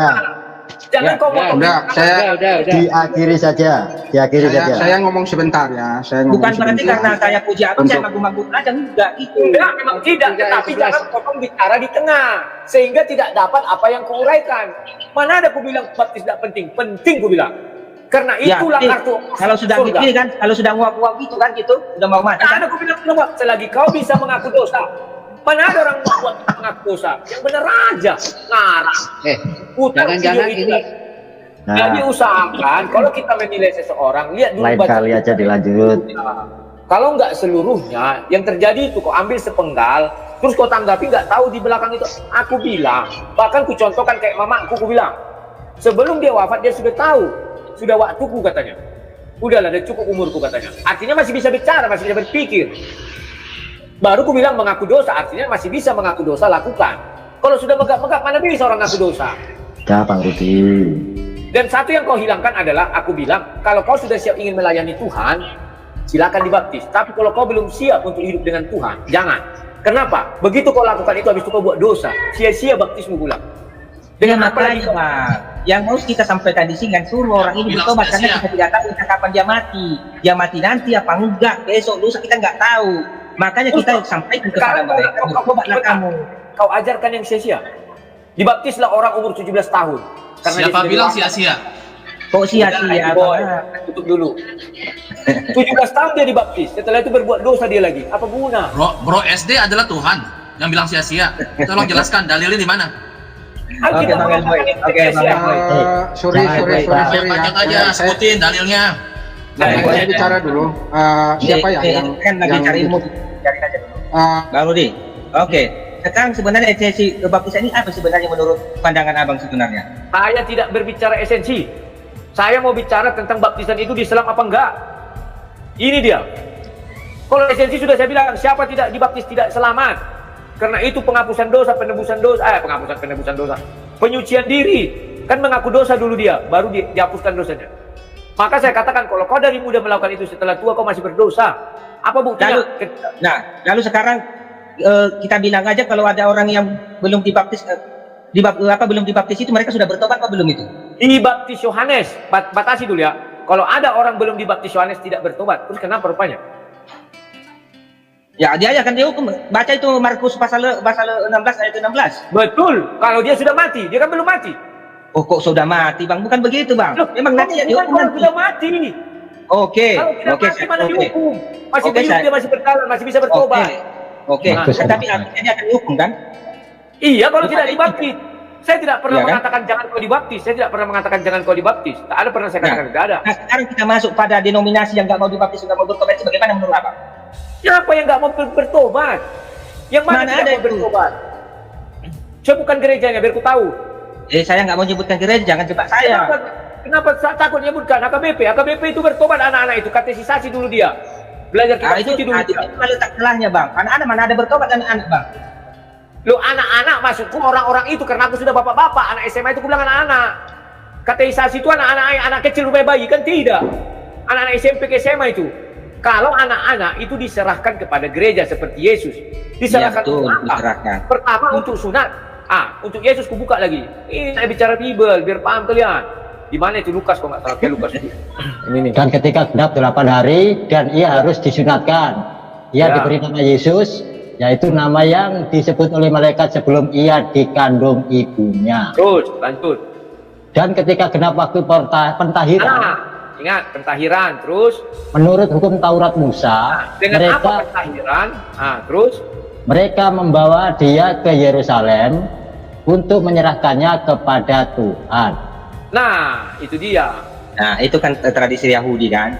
Jangan Ya, kau ngomong. Udah, saya Udah. Diakhiri saja. Diakhiri saja. saya ngomong sebentar ya. Saya ngomong Bukan berarti sebentar. karena saya puji abang, saya Untuk- magung-magung aja. Enggak, itu. Enggak, memang tidak. Tetapi jangan potong bicara di tengah. Sehingga tidak dapat apa yang kuuraikan. Mana ada ku bilang baptis tidak penting. Penting ku bilang. Karena Ya, itulah jadi, kartu kalau sudah surga. begini kan, kalau sudah nguap-nguap gitu kan gitu, udah mau mati Nah, kan. ada aku bilang kenapa? Selagi kau bisa mengaku dosa. Mana ada orang buat mengaku dosa? Yang benar aja. Ngarang. Putar Jangan-jangan video itu. ini Jadi Nah, usahakan kalau kita menilai seseorang, lihat dulu lain baca. kali aja dilanjut. Kalau nggak seluruhnya, yang terjadi itu kau ambil sepenggal, terus kau tanggapi nggak tahu di belakang itu. Aku bilang, bahkan ku contohkan kayak mamaku, ku bilang, sebelum dia wafat dia sudah tahu, sudah waktuku katanya. Udahlah, udah cukup umurku katanya. Artinya masih bisa bicara, masih bisa berpikir. Baru ku bilang mengaku dosa, artinya masih bisa mengaku dosa, lakukan. Kalau sudah megap-megap, mana bisa orang ngaku dosa? Dah, Bang Rudi. Dan satu yang kau hilangkan adalah, aku bilang, kalau kau sudah siap ingin melayani Tuhan, silakan dibaptis. Tapi kalau kau belum siap untuk hidup dengan Tuhan, jangan. Kenapa? Begitu kau lakukan itu, habis itu kau buat dosa. Sia-sia baptismu pulang. Dengan Dengan apa lagi? makanya, Bang. Yang mau kita sampaikan di sini kan suruh orang ini Bilang bertobat karena sia-sia. kita tidak tahu entah kapan dia mati. Dia mati nanti apa enggak, besok lusa kita nggak tahu. Makanya kita sampaikan kepada Sekarang mereka, bertobatlah kamu. Kau ajarkan yang sia-sia. Dibaptislah orang umur 17 tahun. Karena Siapa dia sudah bilang dewasa. sia-sia? Kok sia-sia, Boy, Bang? tutup dulu. 17 tahun dia dibaptis. Setelah itu berbuat dosa dia lagi. Apa guna? Bro SD adalah Tuhan yang bilang sia-sia. Tolong jelaskan dalilnya di mana? Oke, Bang Elboy. Oke, Bang Elboy. Sorry Banyak aja ya. sebutin dalilnya. Saya bicara dulu. Siapa ya yang kan lagi cari ilmu, cari aja dulu. Bang Rudi. Oke. Sekarang sebenarnya esensi kebaptisan ini apa sebenarnya menurut pandangan abang sebenarnya? Saya tidak berbicara esensi. Saya mau bicara tentang baptisan itu diselam apa enggak. Ini dia. Kalau esensi sudah saya bilang, siapa tidak dibaptis tidak selamat. Karena itu penghapusan dosa, penebusan dosa, penebusan dosa. Penyucian diri. Kan mengaku dosa dulu dia, baru dihapuskan dosanya. Maka saya katakan, kalau kau dari muda melakukan itu, setelah tua kau masih berdosa. Apa buktinya? Lalu sekarang kita bilang aja kalau ada orang yang belum dibaptis belum dibaptis itu mereka sudah bertobat apa belum itu? Dibaptis Yohanes, batasi dulu ya. Kalau ada orang belum dibaptis Yohanes tidak bertobat, terus kenapa rupanya? Ya dia akan dihukum. Baca itu Markus pasal 16 ayat 16. Betul, kalau dia sudah mati, dia kan belum mati. Oh kok sudah mati bang? Bukan begitu bang. Loh, Memang nanti ya bukan dihukum kalau nanti. sudah mati. Oke. Kalau tidak mati mana dihukum? Masih Oke, hidup, saya- dia masih berjalan, masih bisa bertobat. Oke. Nah, Tapi artinya dia akan dihukum kan? Iya, kalau tidak Bukan dibaptis. Saya tidak pernah Iya kan? mengatakan jangan kau dibaptis. Saya tidak pernah mengatakan jangan kau dibaptis. Tak ada pernah saya katakan tidak ada. Nah, sekarang kita masuk pada denominasi yang nggak mau dibaptis, nggak mau bertobat, itu bagaimana menurut abang? Siapa yang nggak mau bertobat? Yang mana, Mana tidak ada mau itu? bertobat? Sebutkan gerejanya biar ku tahu. Saya nggak mau nyebutkan gereja, jangan jebak saya. Kenapa takut nyebutkan AKBP? AKBP itu bertobat anak-anak itu, katesisasi dulu dia. Belajar kitab Itu suci dulu dia. kalau tak salahnya bang. Anak-anak mana ada bertobat anak-anak bang? Lo anak-anak maksudku orang-orang itu karena aku sudah bapak-bapak, anak SMA itu aku bilang anak-anak. Kateisasi itu anak kecil rupanya bayi kan tidak. Anak-anak SMP ke SMA itu. Kalau anak-anak itu diserahkan kepada gereja seperti Yesus. Diserahkan Iya, betul, untuk apa? diserahkan. Pertama untuk sunat. Untuk Yesus kubuka lagi. Ini saya bicara Bible biar paham kalian. Di mana itu Lukas kok nggak salah kayak Lukas. Ini nih. Dan ketika genap 8 hari dan ia harus disunatkan, ia Ya. diberi nama Yesus, yaitu nama yang disebut oleh malaikat sebelum ia dikandung ibunya. Terus lanjut. Dan ketika genap waktu pentahiran, Ingat pentahiran terus. menurut hukum Taurat Musa, Dengan apa pentahiran? Terus. mereka membawa dia ke Yerusalem untuk menyerahkannya kepada Tuhan. Nah, itu dia. Nah itu kan tradisi Yahudi kan.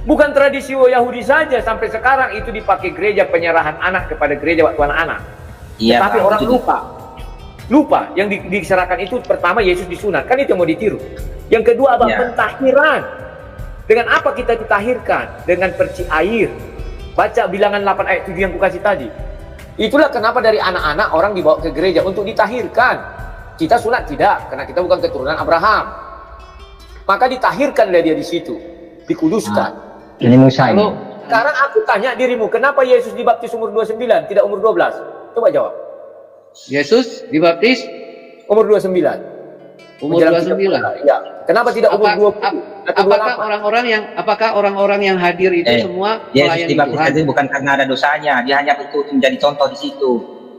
Bukan tradisi Yahudi saja, sampai sekarang itu dipakai gereja penyerahan anak kepada gereja waktu anak-anak. Iya. Tapi Bang, orang itu- lupa yang diserahkan itu pertama Yesus disunat, kan itu yang mau ditiru. Yang kedua apa? Ya. Pentahiran. Dengan apa kita ditahirkan? Dengan perci air. Baca bilangan 8 ayat 7 yang kukasih tadi. Itulah kenapa dari anak-anak orang dibawa ke gereja untuk ditahirkan. Kita sunat tidak, karena kita bukan keturunan Abraham. Maka ditahirkanlah dia di situ, dikuduskan. Ini Musa ini. Kalau Sekarang aku tanya dirimu, kenapa Yesus dibaptis umur 29, tidak umur 12? Coba jawab. Yesus dibaptis Umur 29. umur Menjelang 29. 30. Ya. Kenapa tidak umur 20? Atau Apakah 28? orang-orang yang hadir itu semua Yesus melayani dibaptis Tuhan? itu bukan karena ada dosanya, dia hanya untuk menjadi contoh di situ.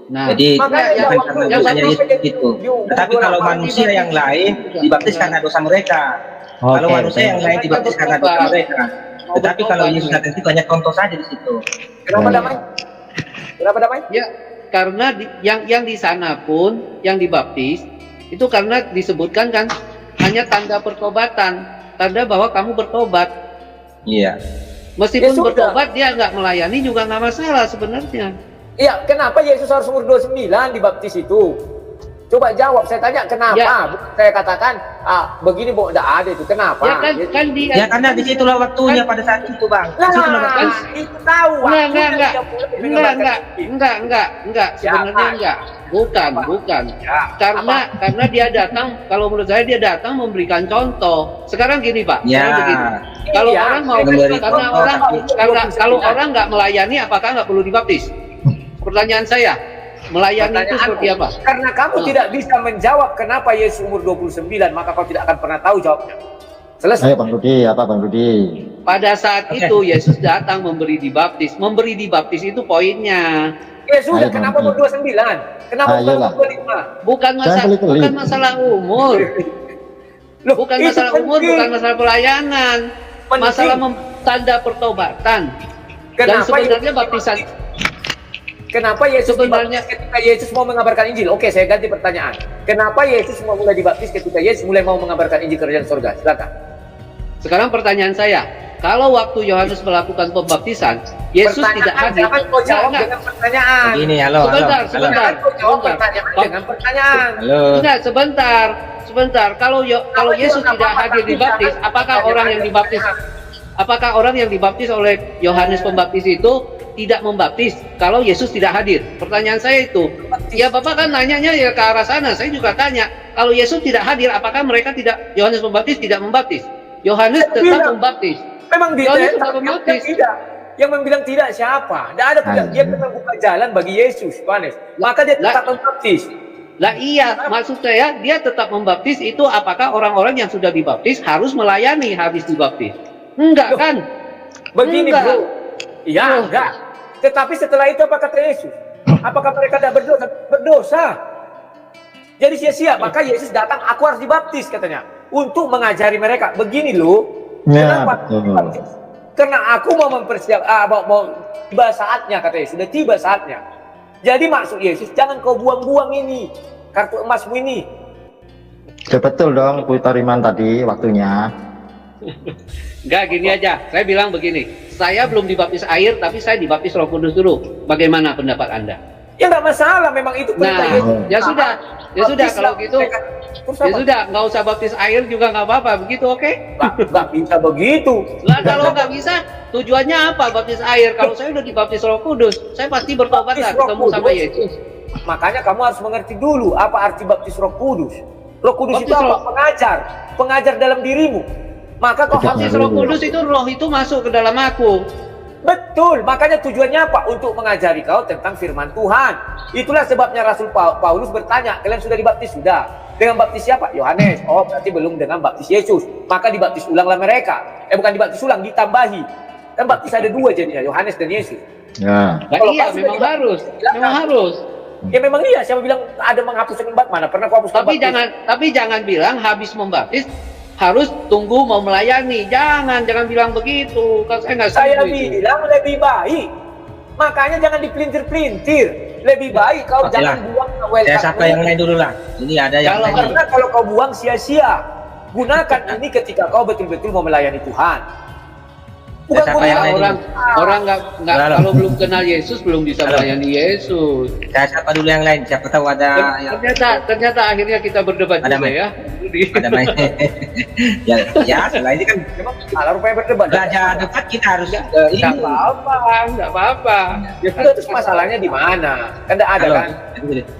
Nah, Jadi Makanya bukan yang karena waktu- dosanya yang Yesus sampai itu. di- Tetapi kalau manusia yang lain dibaptis karena dosa mereka. Kalau Oke, manusia yang lain dibaptis karena dosa mereka. Tetapi kalau Yesus datang itu hanya contoh saja di situ. Kenapa Ya. damai? Kenapa damai? ya karena yang di sana pun yang dibaptis itu karena disebutkan kan hanya tanda pertobatan, tanda bahwa kamu bertobat. Iya. Meskipun Ya sudah. bertobat dia nggak melayani juga nggak masalah sebenarnya. Iya, kenapa Yesus harus umur 29 dibaptis itu? Coba jawab, saya tanya kenapa? Ya. Bukan saya katakan, begini bu, tidak ada itu. Kenapa? Ya kan dia Ya karena disitulah waktunya pada saat itu bang. Disitulah Nah, waktunya. itu tahu. waktunya dia mulai mengabarkan Injil. Enggak, sebenarnya enggak. Bukan. Karena dia datang, kalau menurut saya dia datang memberikan contoh. Sekarang gini, Pak. Ya. Sekarang begini. Kalau Iya, orang mau memberi karena contoh, orang tapi- kalau orang nggak melayani apakah nggak perlu dibaptis? Pertanyaan saya, melayani itu Pertanyaanku, seperti apa? Karena kamu tidak bisa menjawab kenapa Yesus umur 29, maka kau tidak akan pernah tahu jawabnya. Selesai. Ayo Bang Rudi, apa Bang Rudi? Pada saat itu Yesus datang memberi dibaptis. Memberi dibaptis itu poinnya. Ya sudah, Ayo, kenapa Bang. umur 29? Kenapa bukan Ayolah. umur 25? Bukan Jangan pelit-pelit. bukan masalah umur. Loh, Bukan itu masalah umur, penting. bukan masalah pelayanan. Penting. Masalah tanda pertobatan. Dan Kenapa sebenarnya Yesus baptisan Kenapa Yesus Sebenarnya- dibaptis ketika Yesus mau mengabarkan Injil? Oke, saya ganti pertanyaan. Kenapa Yesus mau mulai dibaptis ketika Yesus mulai mau mengabarkan Injil kerajaan surga? Silakan. Sekarang pertanyaan saya, kalau waktu Yohanes melakukan pembaptisan, Yesus tidak hadir. Jangan kau jawab Enggak, dengan pertanyaan. Begini, halo. Sebentar. Jangan kau jawab Sebentar. pertanyaan dengan pertanyaan. Halo. Enggak, sebentar. Kalau Yesus tidak hadir dibaptis, apakah orang yang dibaptis oleh Yohanes Pembaptis itu tidak membaptis kalau Yesus tidak hadir? Pertanyaan saya itu. Ya Bapak kan nanyanya ya ke arah sana. Saya juga tanya, kalau Yesus tidak hadir, apakah mereka tidak, Yohanes Pembaptis tidak membaptis? Yohanes tetap membaptis. Memang Yohanes tidak tetap membaptis. tidak. Yang membilang tidak siapa? Tidak ada bilang dia memang buka jalan bagi Yesus, Yohanes. Maka dia tetap membaptis. Lah iya, maksud saya dia tetap membaptis itu apakah orang-orang yang sudah dibaptis harus melayani habis dibaptis? Enggak kan? Begini Enggak. bro. Iya, enggak. Tetapi setelah itu apa kata Yesus? Apakah mereka tidak berdosa? Berdosa. Jadi sia-sia. Maka Yesus datang, aku harus dibaptis katanya. Untuk mengajari mereka. Begini loh. Kenapa? Karena aku mau mau tiba saatnya katanya. Sudah tiba saatnya. Jadi maksud Yesus, jangan kau buang-buang ini. Kartu emasmu ini. Betul dong, Bu Tariman tadi waktunya. Enggak, gini aja. Saya bilang begini. Saya belum dibaptis air, tapi saya dibaptis Roh Kudus dulu. Bagaimana pendapat Anda? Ya nggak masalah, memang itu perintah Nah, Yesus. ya sudah kalau gitu. Terus Ya apa? sudah, nggak usah baptis air juga nggak apa-apa, begitu oke? Nggak bisa begitu. Lah kalau nggak bisa, tujuannya apa baptis air? Kalau saya udah dibaptis Roh Kudus, saya pasti bertobat lah Baptis Roh ketemu sama Kudus. Yesus. Makanya kamu harus mengerti dulu apa arti baptis Roh Kudus. Roh Kudus Baptis itu apa? Roh- Pengajar dalam dirimu. Maka kau harus Baptis Roh Kudus itu roh itu masuk ke dalam aku. betul. Makanya tujuannya apa? Untuk mengajari kau tentang firman Tuhan. Itulah sebabnya Rasul Paulus bertanya, kalian sudah dibaptis? Sudah. Dengan baptis siapa? Yohanes. Oh, berarti belum dengan baptis Yesus. Maka dibaptis ulanglah mereka. Bukan dibaptis ulang, ditambahi. Kan baptis ada dua jadinya, Yohanes dan Yesus. Ya. Nah, Kalau iya, kau sudah memang dibaptis, harus. silakan. Memang harus. Ya memang iya, siapa bilang ada menghapuskan baptis? Mana pernah kau hapuskan Tapi baptis? jangan bilang habis membaptis harus tunggu mau melayani. Jangan bilang begitu. Kalau saya nggak Saya setuju itu. bilang lebih baik. Makanya jangan dipelintir-pelintir. Lebih baik kau Oke jangan lah. buang Saya welcome. sapa yang lain dulu lah. Ini ada yang Kalau lain. Karena kalau kau buang sia-sia. Gunakan ini ketika kau betul-betul mau melayani Tuhan. Bukan Saya sapa yang lain orang dulu. orang nggak Halo. kalau belum kenal Yesus belum bisa Halo. melayani Yesus. Saya sapa dulu yang lain. Siapa tahu ada yang Ternyata akhirnya kita berdebat Ada juga main. ya. ada main. ya, setelah ini kan Memang salah rupanya berdebat. belajar debat kita harus ini. Nggak apa-apa. Ya sudah, terus masalahnya di mana? Kan tidak ada Halo. kan?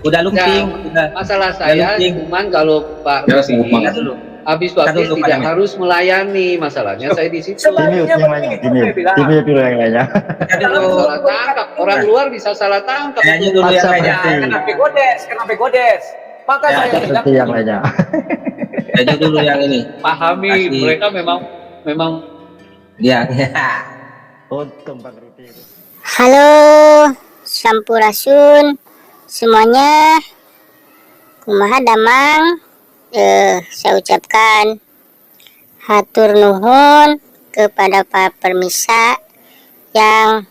Udah lungsing, udah. Masalah saya lungsing. cuman kalau Pak Ya, Rudy semuanya dulu. habis baptis Dulu, tidak Pak. harus melayani. Masalahnya saya di situ. Sebaliknya Dimute yang lainnya, begini, saya bilang. dimute dulu yang lainnya. Kita dulu. Salah tangkap. Orang luar bisa salah tangkap. Kayaknya dulu yang WhatsApp lain. Ya, berarti. kenapa godes? Maka Ya, saya bilang, Seperti yang lainnya. Kayaknya dulu yang ini. Pahami, Kasih. mereka memang Ya. Untung Bang Rudi. Halo Sampurasun semuanya, kumaha damang. Saya ucapkan hatur nuhun kepada para permisa yang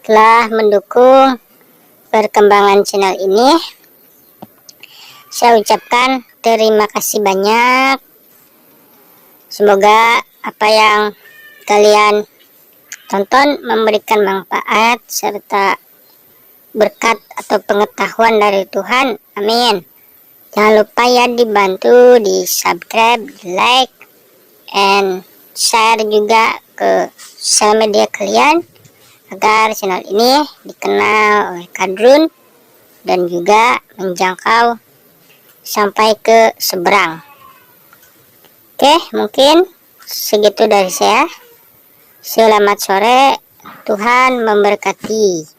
telah mendukung perkembangan channel ini. Saya ucapkan terima kasih banyak. Semoga apa yang kalian tonton memberikan manfaat serta berkat atau pengetahuan dari Tuhan. Amin. Jangan lupa ya dibantu di subscribe, di like, and share juga ke sosial media kalian agar channel ini dikenal oleh Kadrun dan juga menjangkau sampai ke seberang. Oke, mungkin segitu dari saya. Selamat sore, Tuhan memberkati.